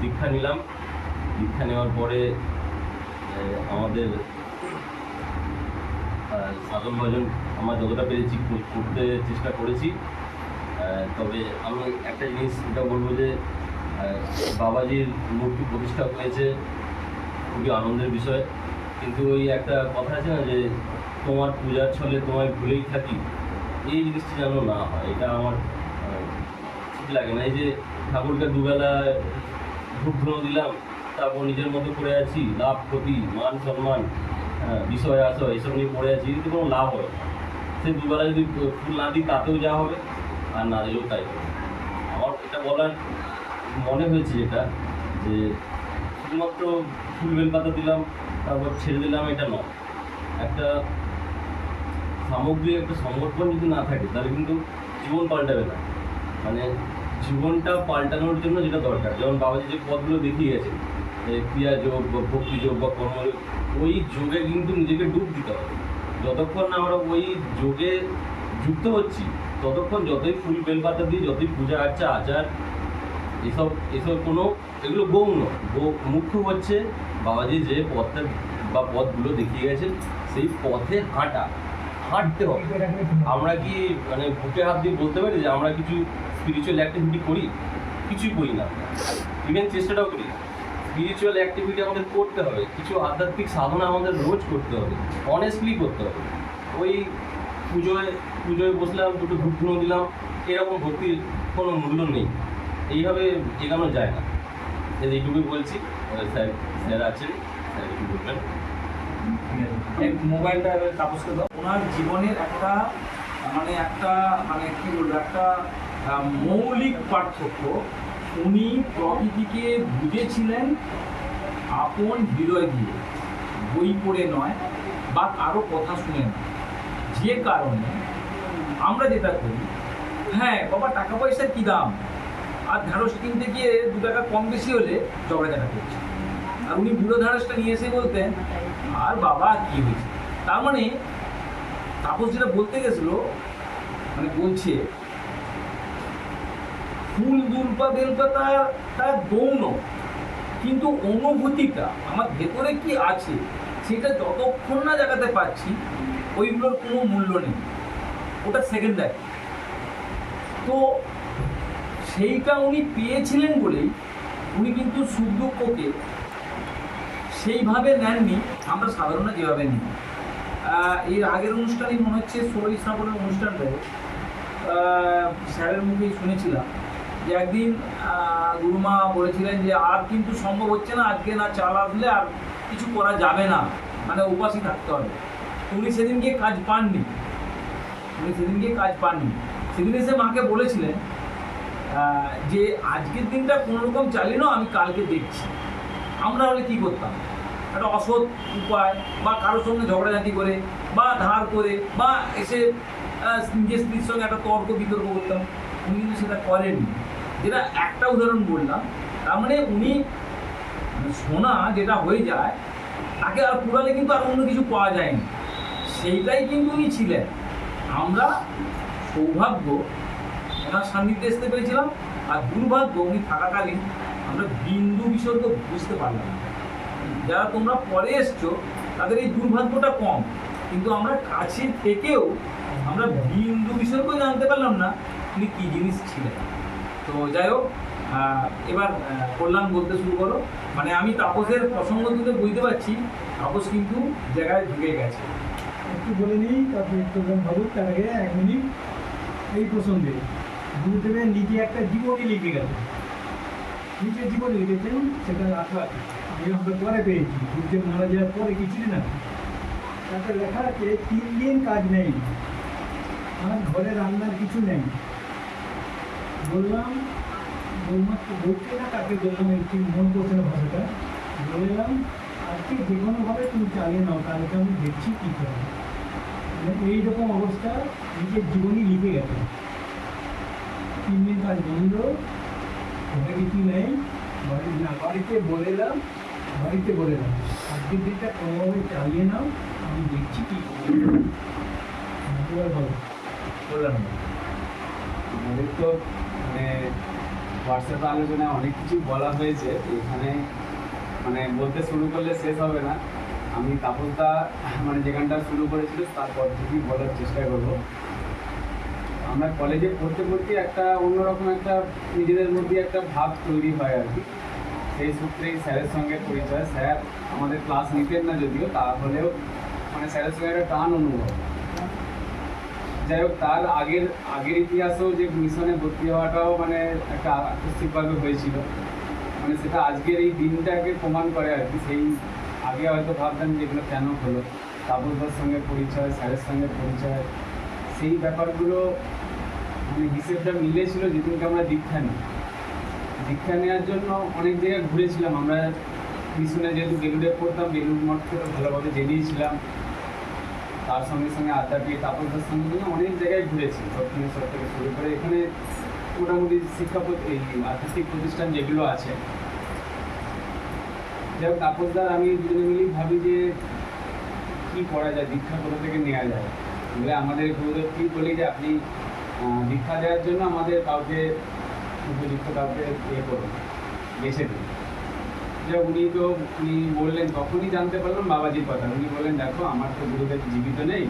দীক্ষা নিলাম। দীক্ষা নেওয়ার পরে আমাদের সাধন ভজন আমরা যতটা পেরেছি করতে চেষ্টা করেছি। তবে আমি একটা জিনিস এটা বলবো যে বাবাজির মূর্তি প্রতিষ্ঠা হয়েছে, খুবই আনন্দের বিষয়। কিন্তু ওই একটা কথা আছে না যে তোমার পূজার ছলে তোমায় ভুলেই থাকি, এই জিনিসটা যেন না হয়, এটা আমার ঠিক লাগে না। এই যে ঠাকুরকে দুবেলা ধূপ ধুনো দিলাম, তারপর নিজের মতো করে আছি, লাভ ক্ষতি মান সম্মান বিষয় আসো এইসব নিয়ে পড়ে আছি, কিন্তু কোনো লাভ হয় না। সেই দুবেলা যদি ফুল না দিই তাতেও যা হবে, আর না দিলেও তাই হবে। আমার এটা বলার মনে হয়েছে যেটা, যে শুধুমাত্র ফুল বেলপাতা দিলাম তারপর ছেড়ে দিলাম, এটা নয়। একটা সামগ্রিক একটা সংগঠন যদি না থাকে তাহলে কিন্তু জীবন পাল্টাবে না। মানে জীবনটা পাল্টানোর জন্য যেটা দরকার, যেমন বাবাজি যে পথগুলো দেখিয়ে গেছে, ক্রিয়া যোগ বা ভক্তি যোগ বা কর্মযোগ, ওই যোগে কিন্তু নিজেকে ডুব দিতে হবে। যতক্ষণ না আমরা ওই যোগে যুক্ত হচ্ছি ততক্ষণ যতই ফুল বেলপাতা দিয়ে, যতই পূজা আর্চা আচার এসব কোনো এগুলো গৌণ। মুখ্য হচ্ছে বাবাজি যে পথটা বা পথগুলো দেখিয়ে গেছেন, সেই পথে হাঁটতে হবে। আমরা কি মানে বুকে হাত দিয়ে বলতে পারি যে আমরা কিছু স্পিরিচুয়াল অ্যাক্টিভিটি করি? কিছুই করি না, ইভেন চেষ্টাটাও করি। স্পিরিচুয়াল অ্যাক্টিভিটি আমাদের করতে হবে, কিছু আধ্যাত্মিক সাধনা আমাদের রোজ করতে হবে, অনেস্টলি করতে হবে। ওই পুজোয় বসলাম, দুটো ধূপ ধুনো দিলাম, এরকম ভক্তির কোনো মূল্য নেই, এইভাবে এগানো যায় না। এইটুকুই বলছি। স্যার আছেন, স্যার একটু বলবেন। মোবাইলটা তাপসকে দাও। ওনার জীবনের একটা কি বলবো, একটা মৌলিক পার্থক্য, উনি প্রকৃতিকে বুঝেছিলেন আপন হৃদয় দিয়ে, বই পড়ে নয় বা কারো কথা শুনে নয়। যে কারণে আমরা যেটা করি, হ্যাঁ বাবা টাকা পয়সার কী দাম, আর ঢ্যাঁড়স কিনতে গিয়ে 2 টাকা কম বেশি হলে ঝগড়াঝাটা করছে। আর উনি বুড়ো ঢ্যাঁড়সটা নিয়ে এসে বলতেন আর বাবা কী হয়েছে। তার মানে তাপস যেটা বলতে গেছিলো, মানে বলছে ফুল দুলপা বেলপাতা তার গৌণ, কিন্তু অনুভূতিটা আমার ভেতরে কি আছে সেটা যতক্ষণ না জায়গাতে পাচ্ছি ওইগুলোর কোনো মূল্য নেই, ওটা সেকেন্ডারি। তো সেইটা উনি পেয়েছিলেন বলেই উনি কিন্তু সুখ দুঃখকে সেইভাবে নেননি আমরা সাধারণ যেভাবে নিই। এর আগের অনুষ্ঠানেই মনে হচ্ছে ষোলোই শ্রাবণের অনুষ্ঠানটায় স্যারের মুখেই শুনেছিলাম যে একদিন গুরুমা বলেছিলেন যে আর কিন্তু সম্ভব হচ্ছে না, আজকে না চাল আসলে আর কিছু করা যাবে না, মানে উপাসই থাকতে হবে। উনি সেদিন গিয়ে কাজ পাননি, সেদিন এসে মাকে বলেছিলেন যে আজকের দিনটা কোনোরকম চালিয়ে নাও, আমি কালকে দেখছি। আমরা হলে কী করতাম, একটা অসৎ উপায় বা কারোর সঙ্গে ঝগড়াঝাটি করে বা ধার করে বা এসে নিজের স্ত্রীর সঙ্গে একটা তর্ক বিতর্ক করতাম। উনি কিন্তু সেটা করেননি, যেটা একটা উদাহরণ বললাম। তার মানে উনি সোনা যেটা হয়ে যায় তাকে আর পুরালে কিন্তু আর অন্য কিছু পাওয়া যায়নি, সেইটাই কিন্তু উনি ছিলেন। আমরা সৌভাগ্য ওনার সান্নিধ্যে আসতে পেরেছিলাম, আর দুর্ভাগ্য উনি থাকাকালীন আমরা বিন্দু বিসর্গ বুঝতে পারলাম না। যারা তোমরা পরে এসছো তাদের এই দুর্ভাগ্যটা কম, কিন্তু আমরা কাছে থেকেও আমরা বিন্দু বিসর্গ জানতে পারলাম না উনি কী জিনিস ছিলেন। তো যাই হোক, এবার কল্যাণ বলতে শুরু করো। মানে আমি তাপসের প্রসঙ্গ তুলে বুঝতে পারছি তাপস কিন্তু জায়গায় ঢুকে গেছে। একটু বলে নিই, তারপরে প্রোগ্রাম ভাবুক। তার আগে 1 মিনিট এই প্রসঙ্গে গুরুদেবের নিজে একটা জীবনী লিখে গেছে, নিজের জীবনী লিখেছেন, সেটা রাখা আমি আমরা পরে পেয়েছি, গুরুদেব মারা যাওয়ার পরে কিছুদিন না। তাতে লেখা আছে 3 দিন কাজ নেই, আমার ঘরে রান্নার কিছু নেই। বললাম বলমাত্র বলতে না, তাকে বললাম একটু মন করছে না ভাষাটা, বললাম আজকে যে কোনোভাবে তুমি চালিয়ে নাও, কালকে আমি দেখছি কী করে। মানে এইরকম অবস্থা নিজের জীবনী লিখে গেছে। 3 দিন কাজ বন্ধ, ঘরে কিছু নেই, বাড়িতে বলে এলাম আজকের দিনটা কোনোভাবে চালিয়ে নাও, আমি দেখছি কী করে। ভালো কল্যাণ আমাদের তো মানে হোয়াটসঅ্যাপে আলোচনায় অনেক কিছু বলা হয়েছে, এখানে মানে বলতে শুরু করলে শেষ হবে না। আমি তাপসদা মানে যেখানটা শুরু করেছিল তারপর থেকেই বলার চেষ্টা করব। আমরা কলেজে পড়তে একটা অন্যরকম একটা নিজেদের মধ্যে একটা ভাব তৈরি হয় আর কি। সেই সূত্রেই স্যারের সঙ্গে পরিচয়। স্যার আমাদের ক্লাস নিতেন না যদিও, তাহলেও মানে স্যারের সঙ্গে একটা টান অনুভব। যাই হোক, তার আগের ইতিহাসেও যে মিশনে ভর্তি হওয়াটাও মানে একটা আকস্মিকভাবে হয়েছিল, মানে সেটা আজকের এই দিনটাকে প্রমাণ করে আর কি। সেই আগে হয়তো ভাবতাম যেগুলো কেন হলো, তাপসদার সঙ্গে পরিচয়, স্যারের সঙ্গে পরিচয়, সেই ব্যাপারগুলো মানে হিসেবটা মিলেছিল যেদিনকে আমরা দীক্ষা নেওয়ার জন্য অনেক জায়গায় ঘুরেছিলাম। আমরা মিশনে যেহেতু বেলুড়ে পড়তাম, বেলুড় মঠকে তো ভালোভাবে জেনেছিলাম, তার সঙ্গে আধ্যাত্মিক তাপসদার সঙ্গে অনেক জায়গায় ঘুরেছি, দক্ষিণেশ্বর থেকে শুরু করে এখানে মোটামুটি এই আধ্যাত্মিক প্রতিষ্ঠান যেগুলো আছে। যাই হোক, তাপসদার আমি দুজনে মিলেই ভাবি যে কী করা যায়, দীক্ষা কোথা থেকে নেওয়া যায়। বলে আমাদের গুরুদেব কী বলি যে আপনি দীক্ষা দেওয়ার জন্য আমাদের কাউকে উপযুক্ত কাউকে করুন, বেছে দিন। যে উনি বললেন, তখনই জানতে পারলাম বাবাজির কথা। উনি বললেন দেখো আমার তো গুরুদেব জীবিত নেই,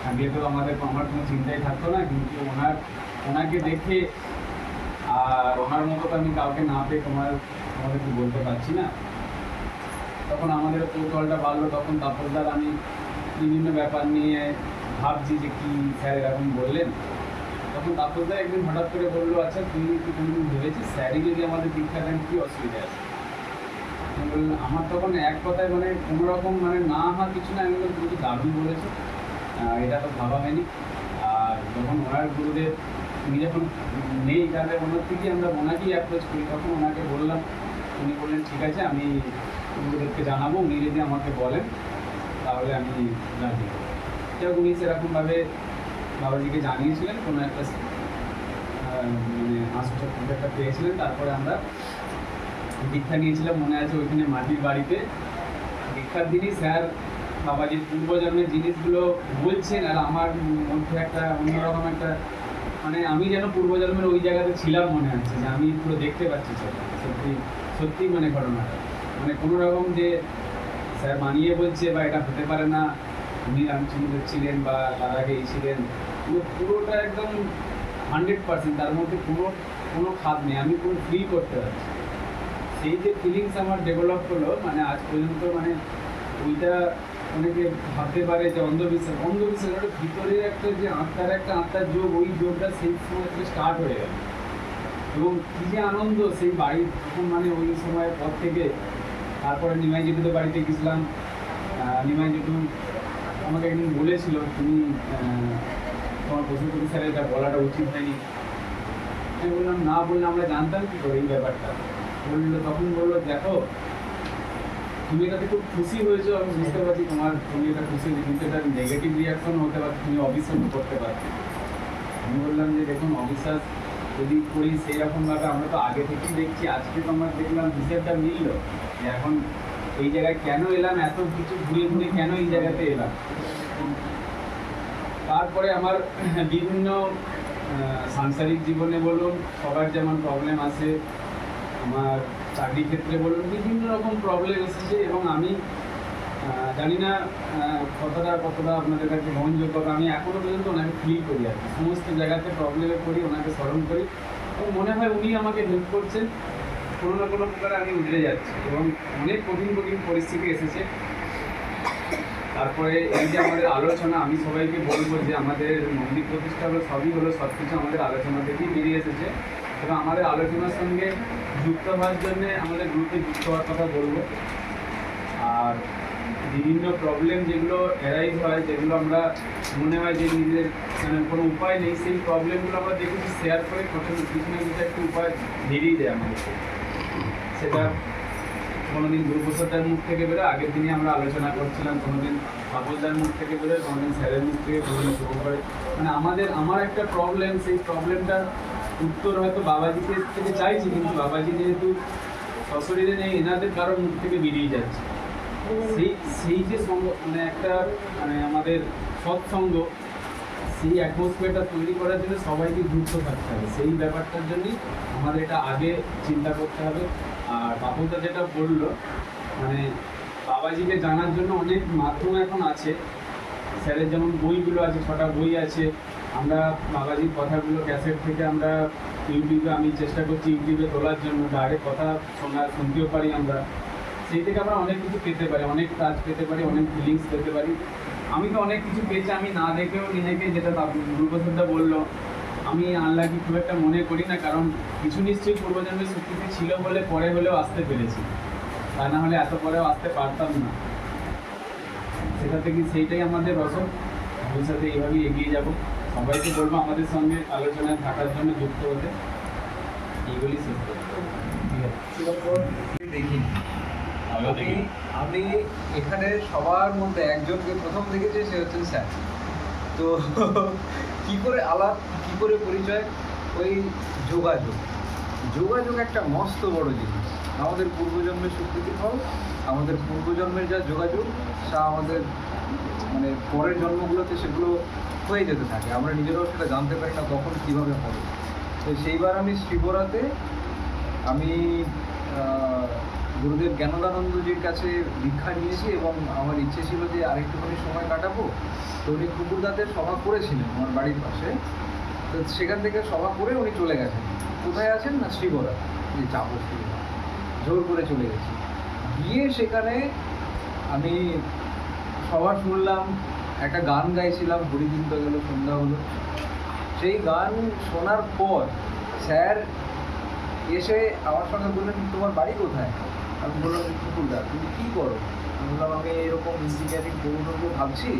থাকলে তো আমার কোনো চিন্তাই থাকতো না, কিন্তু ওনাকে দেখে আর ওনার মতো তো আমি কাউকে না পেয়ে তোমাদেরকে বলতে পারছি না। তখন আমাদের কৌতূহলটা বাড়লো, তখন তাপসদার আমি বিভিন্ন ব্যাপার নিয়ে ভাবছি যে কি স্যার এরকম বললেন। তখন তাপসদা একদিন হঠাৎ করে বললো, আচ্ছা তুই কি কোনোদিন ভেবেছিস স্যারই যদি আমাদের দীক্ষা দেন কী অসুবিধা আছে? আমি বললাম, আমার তখন এক কথায় মানে কোনো রকম মানে না আমার কিছু না, আমি বললাম তুমি কি দারুণ বলেছো, এটা তো ভাবা হয়নি। আর যখন ওনার গুরুদেব উনি যখন নেই, তাহলে ওনার থেকে আমরা ওনাকেই অ্যাপ্রোচ করি। তখন ওনাকে বললাম, উনি বললেন ঠিক আছে আমি গুরুদেবকে জানাবো, উনি যদি আমাকে বলেন তাহলে আমি রাজি। যাই হোক, উনি সেরকমভাবে বাবাজিকে জানিয়েছিলেন, কোনো একটা মানে হাসপাতাল একটা পেয়েছিলেন। তারপরে আমরা দীক্ষা নিয়েছিলাম, মনে আছে ওইখানে মাটির বাড়িতে। দীক্ষার দিনই স্যার বাবাজির পূর্বজন্মের জিনিসগুলো বলছেন, আর আমার মধ্যে একটা অন্যরকম একটা মানে আমি যেন পূর্বজন্মের ওই জায়গাতে ছিলাম মনে হচ্ছে, যে আমি পুরো দেখতে পাচ্ছি সেটা। সত্যি সত্যি মানে ঘটনাটা মানে কোনো রকম যে স্যার বানিয়ে বলছে বা এটা হতে পারে না, উনি রামচন্দ্র ছিলেন বা তার আগে ছিলেন, পুরোটা একদম 100%, তার মধ্যে কোনো খাদ নেই, আমি পুরো ফ্রি করতে পারছি। সেই যে ফিলিংস আমার ডেভেলপ হলো মানে আজ পর্যন্ত মানে ওইটা অনেকে ভাবতে পারে যে অন্ধবিশ্বাস ওটা ভিতরে একটা যে আত্মার যোগ, ওই যোগটা সেই সময় থেকে স্টার্ট হয়ে গেল। এবং কী যে আনন্দ সেই বাড়ি তখন মানে ওই সময়ের পর থেকে। তারপরে নিমাই জেঠুদের বাড়িতে গেছিলাম, নিমাই জেঠু আমাকে একদিন বলেছিল তুমি তোমার পশুপতি স্যারের এটা বলাটা উচিত হয়নি। আমি বললাম না, বললে আমরা জানতাম কী করে এই ব্যাপারটা। বললো, তখন বললো দেখো তুমি এটাতে খুব খুশি হয়েছো, আমি বুঝতে পারছি তুমি এটা খুশি হয়েছো, কিন্তু এটা নেগেটিভ রিয়াকশন হতে পারছে, তুমি অবিশ্বাস করতে পারছো। আমি বললাম যে দেখুন অবিশ্বাস যদি করি সেই রকমভাবে আমরা তো আগে থেকেই দেখছি, আজকে তো আমরা দেখলাম হিসেবটা মিললো যে এখন এই জায়গায় কেন এলাম, এত কিছু ঘুরে ঘুরে কেন এই জায়গাতে এলাম। তারপরে আমার বিভিন্ন সাংসারিক জীবনে বলুন, সবার যেমন প্রবলেম আছে, আমার চাকরি ক্ষেত্রে বলুন, বিভিন্ন রকম প্রবলেম এসেছে। এবং আমি জানি না কতটা আপনাদের কাছে গ্রহণযোগ্য, আমি এখনও পর্যন্ত ওনাকে ফিল করি আর কি। সমস্ত জায়গাতে প্রবলেমে পড়ি, ওনাকে স্মরণ করি এবং মনে হয় উনি আমাকে হেল্প করছেন, কোনো না কোনো প্রকারে আমি উঠে যাচ্ছি। এবং অনেক কঠিন পরিস্থিতি এসেছে। তারপরে এই যে আমাদের আলোচনা, আমি সবাইকে বলবো যে আমাদের মন্দির প্রতিষ্ঠা হলো সবই হলো সব কিছু আমাদের আলোচনা থেকেই বেরিয়ে এসেছে। এবং আমাদের আলোচনার সঙ্গে যুক্ত হওয়ার জন্যে আমাদের গ্রুপে যুক্ত হওয়ার কথা বলবো। আর বিভিন্ন প্রবলেম যেগুলো অ্যারাইজ হয়, যেগুলো আমরা মনে হয় যে নিজের মানে কোনো উপায় নেই, সেই প্রবলেমগুলো আমরা দেখেছি শেয়ার করে কিছু না কিছু একটা উপায় বেরিয়ে দেয় আমাদেরকে। সেটা কোনোদিন দুর্গোৎসবটার মুখ থেকে বেরোয়, আগের দিনে আমরা আলোচনা করছিলাম, কোনোদিন বাবুলদার মুখ থেকে বেরোয়, কোনোদিন স্যারের মুখ থেকে, কোনোদিন শুরু করে মানে আমার একটা প্রবলেম, সেই প্রবলেমটার উত্তর হয়তো বাবাজিকে থেকে চাইছি, কিন্তু বাবাজি যেহেতু সশরীরে নেই, এনাদের কারোর মুখ থেকে বেরিয়ে যাচ্ছে। সেই যে সঙ্গ মানে একটা মানে আমাদের সৎসঙ্গ, সেই অ্যাটমসফিয়ারটা তৈরি করার জন্য সবাইকে যুক্ত থাকতে হবে। সেই ব্যাপারটার জন্যই আমাদের এটা আগে চিন্তা করতে হবে। আর বাবুদা যেটা বললো মানে বাবাজিকে জানার জন্য অনেক মাধ্যম এখন আছে। স্যারের যেমন বইগুলো আছে, 6টা বই আছে। আমরা বাবাজির কথাগুলো ক্যাসেট থেকে আমরা ইউটিউবে, আমি চেষ্টা করছি ইউটিউবে তোলার জন্য, ডাইরেক্ট কথা শুনতেও পারি আমরা। সেই থেকে আমরা অনেক কিছু পেতে পারি, অনেক কাজ পেতে পারি, অনেক ফিলিংস পেতে পারি। আমি তো অনেক কিছু পেয়েছি আমি না দেখেও নিজেকে, যেটা দুর্গোৎসবটা বললো, আমি আনলাকি খুব একটা মনে করি না, কারণ কিছু নিশ্চয়ই পূর্বজন্মের স্বীকৃতি ছিল বলে পরে হলেও আসতে পেরেছি, তা না হলে এত পরেও আসতে পারতাম না। সেটা থেকে সেইটাই আমাদের রসদ, ভবিষ্যতে এইভাবেই এগিয়ে যাব। সবাইকে বলবো আমাদের সঙ্গে আলোচনায় থাকার জন্য যুক্ত হতে। এইগুলি শেষ দেখিনি আমি এখানে সবার মধ্যে একজনকে প্রথম দেখেছি, সে হচ্ছেন স্যার। তো কি করে আলাপ, কি করে পরিচয়, ওই যোগাযোগ একটা মস্ত বড় জিনিস। আমাদের পূর্বজন্মের স্বীকৃতি ফল, আমাদের পূর্বজন্মের যা যোগাযোগ, তা আমাদের মানে পরের জন্মগুলোতে সেগুলো হয়ে যেতে থাকে, আমরা নিজেরাও সেটা জানতে পারি না কখন কীভাবে হবে। তো সেইবার আমি শ্রীবরাতে আমি গুরুদেব জ্ঞানদানন্দজির কাছে দীক্ষা নিয়েছি এবং আমার ইচ্ছে ছিল যে আরেকটুখানি সময় কাটাবো। তো উনি কুকুরদাদের সভা করেছিলেন আমার বাড়ির পাশে। তো সেখান থেকে সভা করে উনি চলে গেছেন। কোথায় আছেন না শ্রীবরা, যে যাবো শ্রীবরা, জোর করে চলে গেছি। গিয়ে সেখানে আমি সভা শুনলাম, একটা গান গাইছিলাম, হরিদিন তো গেল, সন্ধ্যা হলো। সেই গান শোনার পর স্যার এসে আমার সঙ্গে বললেন, তোমার বাড়ি কোথায়? আমি বললাম ত্রিপুরা। তুমি কী করো? আমি বললাম আমি এরকম ইঞ্জিনিয়ারিং করবো ভাবছি।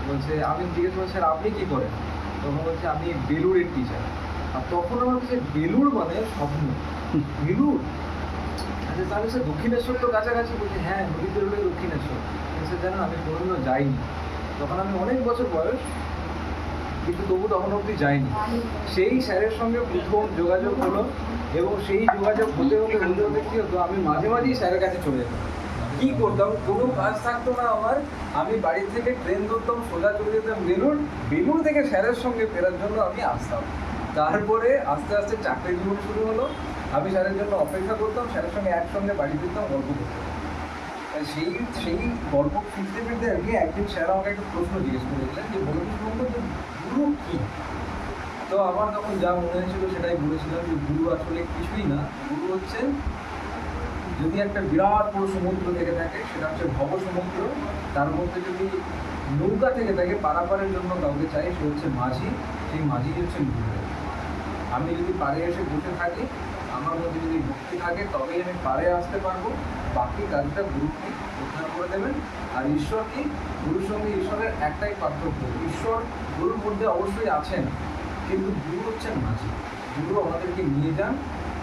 বলছে, আমি জিজ্ঞেস করছি স্যার আপনি কী করেন? তখন বলছে আমি বেলুড়ের টিচার। আর তখন আমার কাছে বেলুড় মানে স্বপ্ন। বেলুড়, আচ্ছা তাহলে স্যার দক্ষিণেশ্বর তো কাছাকাছি। বলছে হ্যাঁ, নদী বেলুড়ে দক্ষিণেশ্বর। স্যার জানেন আমি কোনোদিনও যাইনি। তখন আমি অনেক বছর বয়স, কিন্তু তবু তখন অবধি যাইনি। সেই স্যারের সঙ্গে প্রথম যোগাযোগ হলো, এবং সেই যোগাযোগ হতে হতে হতে হতে কী হতো, আমি মাঝে মাঝেই স্যারের কাছে চলে যেতাম। কী করতাম, কোনো কাজ থাকতো না আমার, আমি বাড়ি থেকে ট্রেন ধরতাম, সোজা চলে যেতাম বেলুড়। বেলুড় থেকে স্যারের সঙ্গে ফেরার জন্য আমি আসতাম। তারপরে আস্তে আস্তে চাকরি জীবন শুরু হলো। আমি স্যারের জন্য অপেক্ষা করতাম, স্যারের সঙ্গে একসঙ্গে বাড়ি ফিরতাম, গল্প করতাম। সেই গল্প ফিরতে ফিরতে আর কি একদিন স্যার আমাকে একটা প্রশ্ন জিজ্ঞেস করেছিলেন যে গুরু কী? তো আমার তখন যা মনে হয়েছিল সেটাই বলেছিলাম যে গুরু আসলে কিছুই না। গুরু হচ্ছে, যদি একটা বিরাট বড় সমুদ্র থেকে থাকে, সেটা হচ্ছে ভব সমুদ্র, তার মধ্যে যদি নৌকা থেকে থাকে পারাপারের জন্য কাউকে চাই, সে হচ্ছে মাঝি। সেই মাঝি হচ্ছে গুরুদেব। আমি যদি পাড়ে এসে বসে থাকি, আমার মধ্যে যদি ভক্তি থাকে, তবেই আমি পাড়ে আসতে পারবো। বাকি কাজটা গুরুকে উদ্ধার করে দেবেন। আর ঈশ্বর কি? গুরুর সঙ্গে ঈশ্বরের একটাই পার্থক্য, ঈশ্বর গুরুর মধ্যে অবশ্যই আছেন, কিন্তু গুরু হচ্ছেন মাঝি। গুরু আমাদেরকে নিয়ে যান,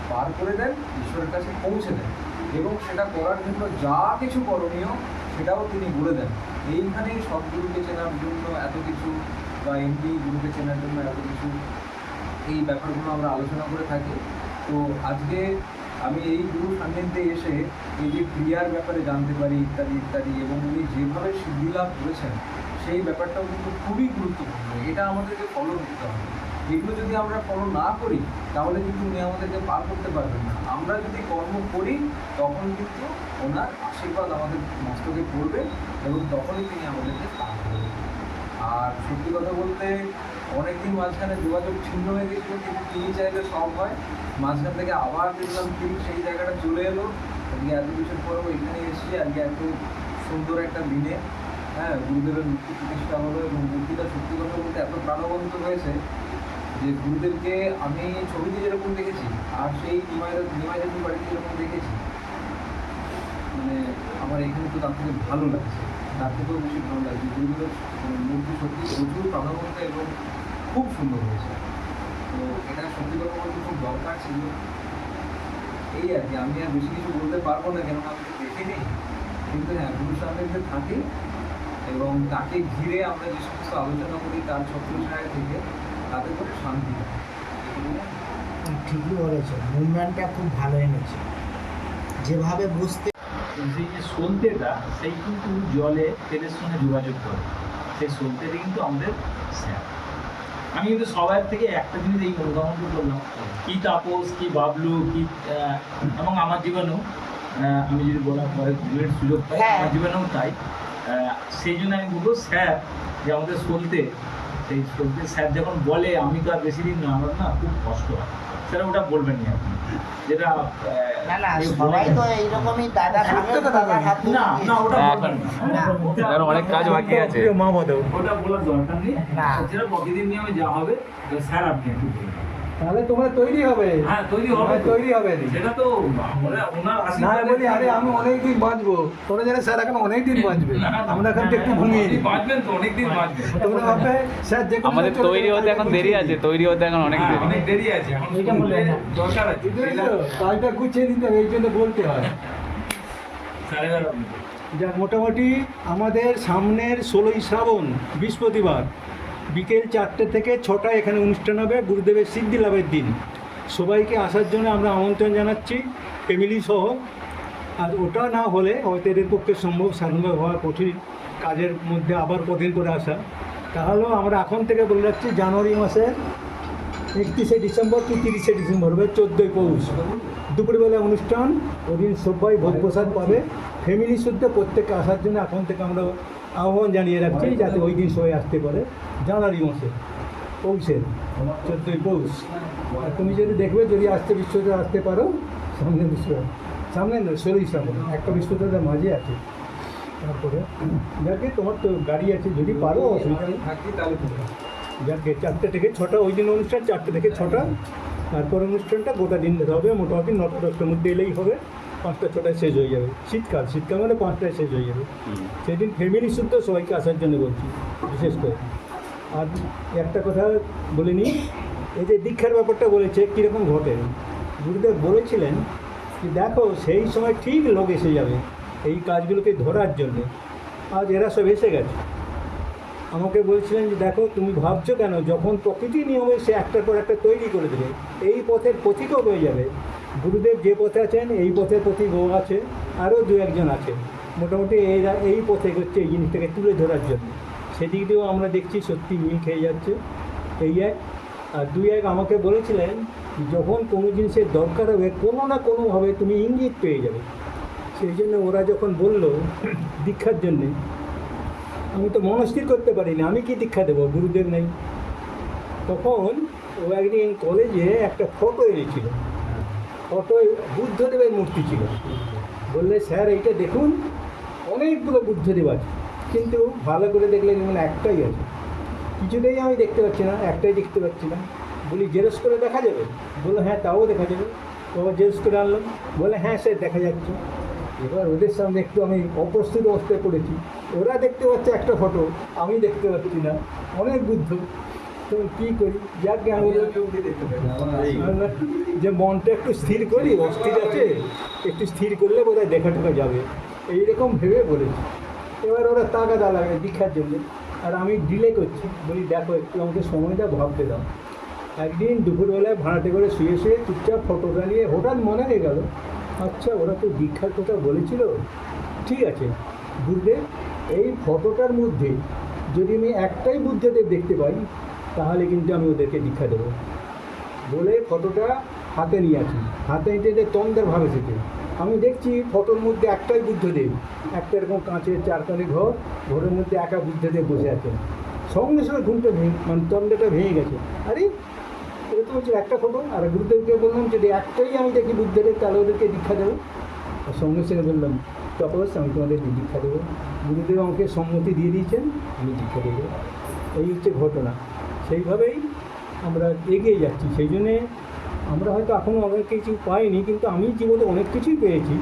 পার করে দেন, ঈশ্বরের কাছে পৌঁছে দেন, এবং সেটা করার জন্য যা কিছু করণীয় সেটাও তিনি বলে দেন। এইখানেই সদ্গুরুকে চেনার জন্য এত কিছু, বা এমনি গুরুকে চেনার জন্য এত কিছু, এই ব্যাপারগুলো আমরা আলোচনা করে থাকি। তো আজকে আমি এই গুরু সান্নিধ্যে এসে এই যে ক্রিয়ার ব্যাপারে জানতে পারি ইত্যাদি ইত্যাদি, এবং উনি যেভাবে সিদ্ধি লাভ করেছেন সেই ব্যাপারটাও কিন্তু খুবই গুরুত্বপূর্ণ। এটা আমাদেরকে ফলো করতে হবে। এগুলো যদি আমরা ফলো না করি তাহলে কিন্তু উনি আমাদেরকে পার করতে পারবেন না। আমরা যদি কর্ম করি তখন কিন্তু ওনার আশীর্বাদ আমাদের মস্তকে পড়বে, এবং তখনই তিনি আমাদেরকে পার করবেন। আর সত্যি কথা বলতে অনেকদিন মাঝখানে যোগাযোগ ছিন্ন হয়ে গেছিলো, কিন্তু তিনি চাইলে সব হয়। মাঝখান থেকে আবার দেখলাম ঠিক সেই জায়গাটা চলে এলো। আজকে এত কিছুর পরেও এখানে এসেছি, আজকে এত সুন্দর একটা দিনে, হ্যাঁ, গুরুদেবের মূর্তি প্রতিষ্ঠা হলো, এবং মূর্তিটা সত্যি কথা বলতে এত প্রাণবন্ত হয়েছে যে গুরুদেবকে আমি ছবিতে যেরকম দেখেছি, আর সেই নিমাইদার বাড়িতে যেরকম দেখেছি, মানে আমার এখানে তো তার থেকে ভালো লাগছে, তার থেকেও বেশি ভালো লাগছে। গুরুদেবের মূর্তি সত্যি প্রচুর প্রাণবন্ত এবং খুব সুন্দর হয়েছে। তো এটা সত্যি কথা বলতে খুব দরকার ছিল। এই আর কি, আমি আর বেশি কিছু বলতে পারবো না, কেননা আমি তো দেখিনি। কিন্তু হ্যাঁ, গুরুর সান্নিধ্যে থাকি, এবং তাকে ঘিরে আমরা যে সমস্ত আলোচনা করি তার ছত্রছায়া থেকে, তাতে করে শান্তি হয়। ঠিকই বলেছে, মুভমেন্টটা খুব ভালো এনেছে, যেভাবে বুঝতে। সেই যে সলতেটা, সেই কিন্তু জলে তেলের সঙ্গে যোগাযোগ করে, সেই সলতেটা কিন্তু আমাদের স্যার। আমি কিন্তু সবার থেকে একটা জিনিস এই অনুধাবন করলাম, কি তাপস, কি বাবলু, কি এবং আমার জীবনেও, আমি যদি বলার পরে ঘুরের সুযোগ পাই, আমার জীবনেও তাই। সেই জন্য আমি বলবো স্যার যে আমাদের সলতে, সেই সলতে স্যার যখন বলে, আমি তো আর বেশি দিন না, আমার না খুব কষ্ট হয়। স্যার ওটা বলবেন না আপনি, যেটা না না, সবাই তো এইরকমই দাদা না না, ওটা বলবেন না, কারণ অনেক কাজ বাকি আছে। মা বাদও ওটা বলার দরকার নেই। যেটা প্রতিদিন নিয়মে যা হবে, স্যার আপনি একটু বলবেন। তাহলে তোমরা তৈরি হবে। হ্যাঁ, তৈরি হবে, তৈরি হবে। সেটা তো ওনার না আশীর্বাদে বলি, আরে আমি অনেকদিন বাঁচবো, তোরা জানে স্যার এখন অনেকদিন বাঁচবে, আমরা এখন একটু ঘুমিয়ে নিই। বাঁচবেন তো, অনেকদিন বাঁচবেন। তোমরা ভাববে স্যার যে আমাদের তৈরি হতে এখন দেরি আছে, তৈরি হতে এখন অনেক দেরি। অনেক দেরি আছে, এখন শুনতে দরকার আছে। কাজটা গুছিয়ে দিতে হবে, এই জন্য বলতে হয়। স্যারের যা মোটামুটি আমাদের সামনের 16ই শ্রাবণ বৃহস্পতিবার বিকেল 4টে থেকে 6টায় এখানে অনুষ্ঠান হবে, গুরুদেবের সিদ্ধি লাভের দিন। সবাইকে আসার জন্য আমরা আমন্ত্রণ জানাচ্ছি, ফ্যামিলি সহ। আর ওটা না হলে হয়তো এদের পক্ষে সম্ভব, সাধারণভাবে হওয়া কঠিন, কাজের মধ্যে আবার কদিন করে আসা। তাহলেও আমরা এখন থেকে বলে রাখছি, জানুয়ারি মাসের 31শে ডিসেম্বর কি 30শে ডিসেম্বর হবে, 14ই পৌষ দুপুরবেলা অনুষ্ঠান। ওদিন সবাই ভোগ প্রসাদ পাবে, ফ্যামিলি শুদ্ধ প্রত্যেককে আসার জন্য এখন থেকে আমরা আহ্বান জানিয়ে রাখছি, যাতে ওই দিন সবাই আসতে পারে জানুয়ারি মাসে। পৌষের 14ই পৌষ। আর তুমি যদি দেখবে যদি আসতে বৃহস্পতিবার আসতে পারো, সামনে বৃহস্পতিবার, সামনে না 16ই শ্রাবণ, একটা বৃহস্পতিবার মাঝে আছে। তারপরে যাকে তোমার তো গাড়ি আছে, যদি পারো অসুবিধা নেই। থাকি তাহলে ঠিক আছে। যাকে 4টে থেকে 6টা, ওই দিন অনুষ্ঠান 4টে থেকে 6টা, তারপর অনুষ্ঠানটা গোটা দিন ধরে হবে, মোটামুটি 9টা 10টার মধ্যে এলেই হবে, 5টা 6টায় শেষ হয়ে যাবে। শীতকাল মানে 5টায় শেষ হয়ে যাবে। সেদিন ফ্যামিলি শুদ্ধ সবাইকে আসার জন্য বলছি বিশেষ করে। আর একটা কথা বলে নিই, এই যে দীক্ষার ব্যাপারটা বলেছে কীরকম ঘটে, গুরুদেব বলেছিলেন যে দেখো সেই সময় ঠিক লোক এসে যাবে এই কাজগুলোকে ধরার জন্য। আজ এরা সব এসে গেছে। আমাকে বলছিলেন যে দেখো তুমি ভাবছো কেন, যখন প্রকৃতি নিয়মে সে একটার পর একটা তৈরি করে দেবে, এই পথের পথিকও হয়ে যাবে। গুরুদেব যে পথে আছেন এই পথের পথিকও আছে, আরও 2-1 আছে। মোটামুটি এরা এই পথে হচ্ছে এই জিনিসটাকে তুলে ধরার জন্য। সেদিক দিয়েও আমরা দেখছি সত্যি মিল খেয়ে যাচ্ছে। এই এক। আর 2-1 আমাকে বলেছিলেন যখন কোনো জিনিসের দরকার হবে কোনো না কোনোভাবে তুমি ইঙ্গিত পেয়ে যাবে। সেই জন্য ওরা যখন বলল দীক্ষার জন্যে, আমি তো মনস্থির করতে পারিনি আমি কি দীক্ষা দেবো, গুরুদেব নেই। তখন ও একদিন কলেজে একটা ফটো এনেছিল, ফটোয় বুদ্ধদেবের মূর্তি ছিল। বললে স্যার এইটা দেখুন, অনেকগুলো বুদ্ধদেব আছে কিন্তু ভালো করে দেখলে যেমন একটাই আছে। কিছুতেই আমি দেখতে পাচ্ছি না, একটাই দেখতে পাচ্ছি না। বলি জেরক্স করে দেখা যাবে? বললো হ্যাঁ তাও দেখা যাবে। তো জেরক্স করে আনলাম, বলে হ্যাঁ স্যার দেখা যাচ্ছে। এবার ওদের সামনে একটু আমি অপ্রস্তুত অবস্থায় পড়েছি। ওরা দেখতে পাচ্ছে একটা ফটো, আমি দেখতে পাচ্ছি না, অনেক বুদ্ধ। তো কী করি, যাকে আমি যে মনটা একটু স্থির করি, অস্থির আছে একটু স্থির করলে বোধহয় দেখা টেকা যাবে, এইরকম ভেবে বলেছি। এবার ওরা তাগাদা লাগে দীক্ষার জন্য, আর আমি ডিলে করছি। বলি দেখো একটু আমাকে সময়টা ভাবতে দাও। একদিন দুপুরবেলায় ভাড়াটে করে শুয়ে শুয়ে চুপচাপ ফটোটা নিয়ে হঠাৎ মনে হয়ে গেল, আচ্ছা ওরা তো দীক্ষার কথা বলেছিল, ঠিক আছে গুরুদেব এই ফটোটার মধ্যে যদি আমি একটাই বুদ্ধদেব দেখতে পাই তাহলে কিন্তু আমি ওদেরকে দীক্ষা দেবো। বলে ফটোটা হাতে নিয়ে আসি, হাতে নিতে তন্দের ভাবে থেকে আমি দেখছি ফটোর মধ্যে একটাই বুদ্ধদেব, একটা এরকম কাঁচের 4 ঘর, ঘরের মধ্যে একা বুদ্ধদেব বসে আছেন। সঙ্গে সঙ্গে ঘুমটা তন্ডটা ভেঙে গেছে। আরে এটা তো হচ্ছে একটা ফটো। আর গুরুদেবকে বললাম যদি একটাই আমি দেখি বুদ্ধদেব তাহলে ওদেরকে দীক্ষা দেবো। আর সঙ্গে সঙ্গে বললাম তপস আমি তোমাদের দীক্ষা দেবো। গুরুদেব আমাকে সম্মতি দিয়ে দিয়েছেন, আমি দীক্ষা দেবো। এই হচ্ছে ঘটনা। সেইভাবেই আমরা এগিয়ে যাচ্ছি। সেই জন্যে আমরা হয়তো এখনও অনেক কিছু পাইনি, কিন্তু আমি জীবনে অনেক কিছুই পেয়েছি।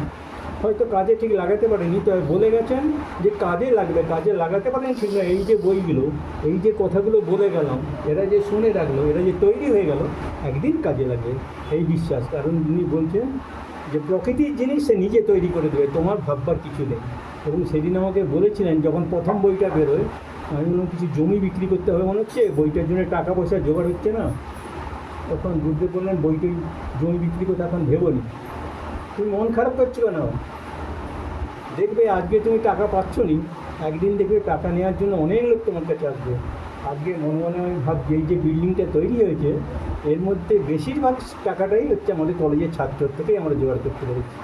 হয়তো কাজে ঠিক লাগাতে পারিনি, তবে বলে গেছেন যে কাজে লাগবে, কাজে লাগাতে পারেন ঠিক না। এই যে বইগুলো, এই যে কথাগুলো বলে গেলাম, এরা যে শুনে রাখলো, এরা যে তৈরি হয়ে গেল, একদিন কাজে লাগবে এই বিশ্বাস। কারণ উনি বলছেন যে প্রকৃতির জিনিস সে নিজে তৈরি করে দেবে, তোমার ভাববার কিছু নেই। এবং সেদিন আমাকে বলেছিলেন যখন প্রথম বইটা বেরোয়, আমি বললাম কিছু জমি বিক্রি করতে হবে মনে হচ্ছে, বইটার জন্য টাকা পয়সা জোগাড় হচ্ছে না। তখন বুঝতে বললেন বইটাই জমি বিক্রি করতে এখন ভেবোনি। তুমি মন খারাপ করছো কেন? দেখবে আজকে তুমি টাকা পাচ্ছ নি, একদিন দেখবে টাকা নেওয়ার জন্য অনেক লোক তোমার কাছে আসবে। আজকে মনে মনে আমি ভাবছি এই যে বিল্ডিংটা তৈরি হয়েছে এর মধ্যে বেশিরভাগ টাকাটাই হচ্ছে আমাদের কলেজের ছাত্র থেকেই আমরা জোগাড় করতে পেরেছি।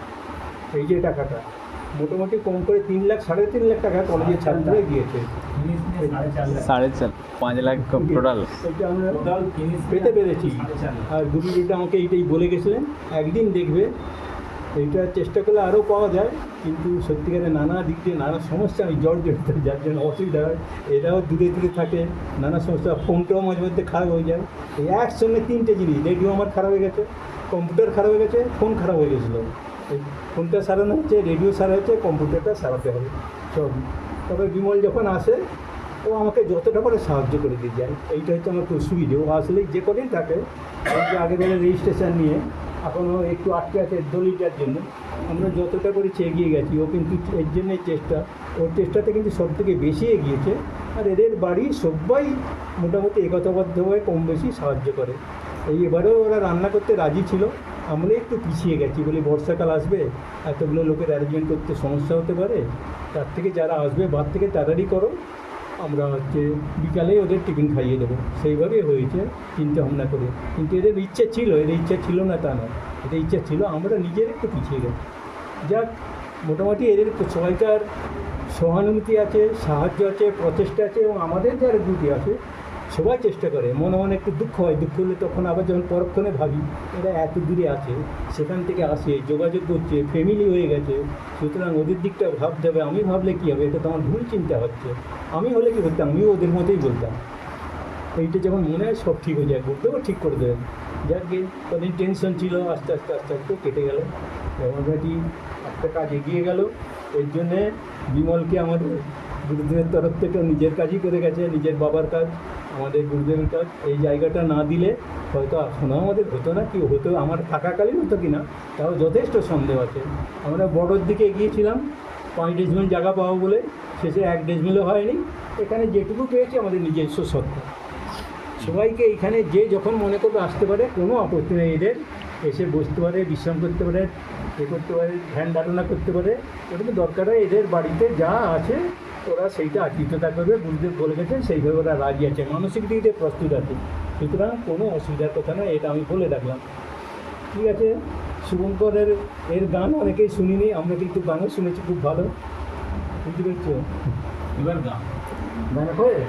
এই যে টাকাটা মোটামুটি কম করে 3 লাখ 3.5 লাখ টাকা কলেজের ছাত্ররাই দিয়েছে। 4.5 5 লাখ টোটাল এটা আমরা পেতে পেরেছি। আর গুরুজিটা আমাকে এইটাই বলে গেছিলেন একদিন দেখবে এইটা চেষ্টা করলে আরও পাওয়া যায়, কিন্তু সত্যিকারে নানা দিক দিয়ে নানা সমস্যা আমি জর্জরিত, যার জন্য অসুবিধা হয়। এরাও দূরে দূরে থাকে, নানা সমস্যা, ফোনটাও মাঝে মধ্যে খারাপ হয়ে যায়। এই একসঙ্গে 3টে জিনিস, রেডিও আমার খারাপ হয়ে গেছে, কম্পিউটার খারাপ হয়ে গেছে, ফোন খারাপ হয়ে গেছিলো। এই ফোনটা সারানো হচ্ছে, রেডিও সারা হচ্ছে, কম্পিউটারটা সারাতে হবে সব। তবে বিমল যখন আসে ও আমাকে যতটা করে সাহায্য করে দিয়ে যায়, এইটা হচ্ছে আমার খুব সুবিধে। ও আসলে যে কদিন থাকে, ওই যে আগের বেলা রেজিস্ট্রেশন নিয়ে এখনও একটু আটকে আছে দলিটার জন্য, আমরা যতটা করেছি এগিয়ে গেছি। ও কিন্তু এর জন্যই চেষ্টা, ওর চেষ্টাতে কিন্তু সব থেকে বেশি এগিয়েছে। আর এদের বাড়ি সবাই মোটামুটি একতাবদ্ধভাবে কম বেশি সাহায্য করে। এই এবারেও ওরা রান্না করতে রাজি ছিল, আমরা একটু পিছিয়ে গেছি বলে বর্ষাকাল আসবে, এতগুলো লোকের অ্যারেঞ্জমেন্ট করতে সমস্যা হতে পারে, তার থেকে যারা আসবে বার থেকে তাড়াতাড়ি করো, আমরা হচ্ছে বিকালে ওদের টিফিন খাইয়ে দেবো। সেইভাবেই হয়েছে চিন্তা ভাবনা করে। কিন্তু এদের ইচ্ছা ছিল, এদের ইচ্ছা ছিল না তা নয়, এদের ইচ্ছা ছিল, আমরা নিজের একটু পিছিয়ে গেছি। যাক মোটামুটি এদের সবাইকার সহানুভূতি আছে, সাহায্য আছে, প্রচেষ্টা আছে, এবং আমাদের যারা ডিউটি আছে সবাই চেষ্টা করে, মনে মনে একটু দুঃখ হয়, দুঃখ হলে তখন আবার যখন পরক্ষণে ভাবি এরা এত দূরে আছে, সেখান থেকে আসে, যোগাযোগ করছে, ফ্যামিলি হয়ে গেছে, সুতরাং ওদের দিকটা ভাবতে হবে। আমি ভাবলে কী হবে, এটা তো আমার ভুল চিন্তা হচ্ছে। আমি হলে কী করতাম, আমিও ওদের মতোই বলতাম। এইটা যখন মনে হয় সব ঠিক হয়ে যায়, বলতেও ঠিক করে দেবেন। যাক গে, কদিন টেনশন ছিল, আস্তে আস্তে আস্তে আস্তে কেটে গেল, মোটামুটি একটা কাজ এগিয়ে গেল। এর জন্যে বিমলকে আমাদের গুরুদেবের তরফ থেকে নিজের কাজই করে গেছে, নিজের বাবার কাজ, আমাদের গুরুদেবের কাজ। এই জায়গাটা না দিলে হয়তো এখনও আমাদের হতো না, কি হতো আমার থাকাকালীন হতো কি না তাও যথেষ্ট সন্দেহ আছে। আমরা বড়োর দিকে এগিয়েছিলাম 5 ডেসিমেল জায়গা পাবো বলে, শেষে 1 ডেসিমেলও হয়নি। এখানে যেটুকু পেয়েছি আমাদের নিজস্ব সত্তা। সবাইকে এইখানে যে যখন মনে করবে আসতে পারে, কোনো আপত্তি নেই, এদের এসে বসতে পারে, বিশ্রাম করতে পারে, করতে পারে, ধ্যান ধারণা করতে পারে। ওটা দরকার হয় এদের বাড়িতে যা আছে ওরা সেইটা আতিথ্যতা করবে, গুরুদেব বলে গেছেন সেইভাবে ওরা রাজি আছে, মানসিক দিক দিয়ে প্রস্তুত আছে। সুতরাং কোনো অসুবিধার কথা নয়, এটা আমি বলে রাখলাম। ঠিক আছে, শুভঙ্করের গান অনেকেই শুনিনি, আমরা কিন্তু গানও শুনেছি খুব ভালো, বুঝতে পেরেছো? এবার গান গান হয়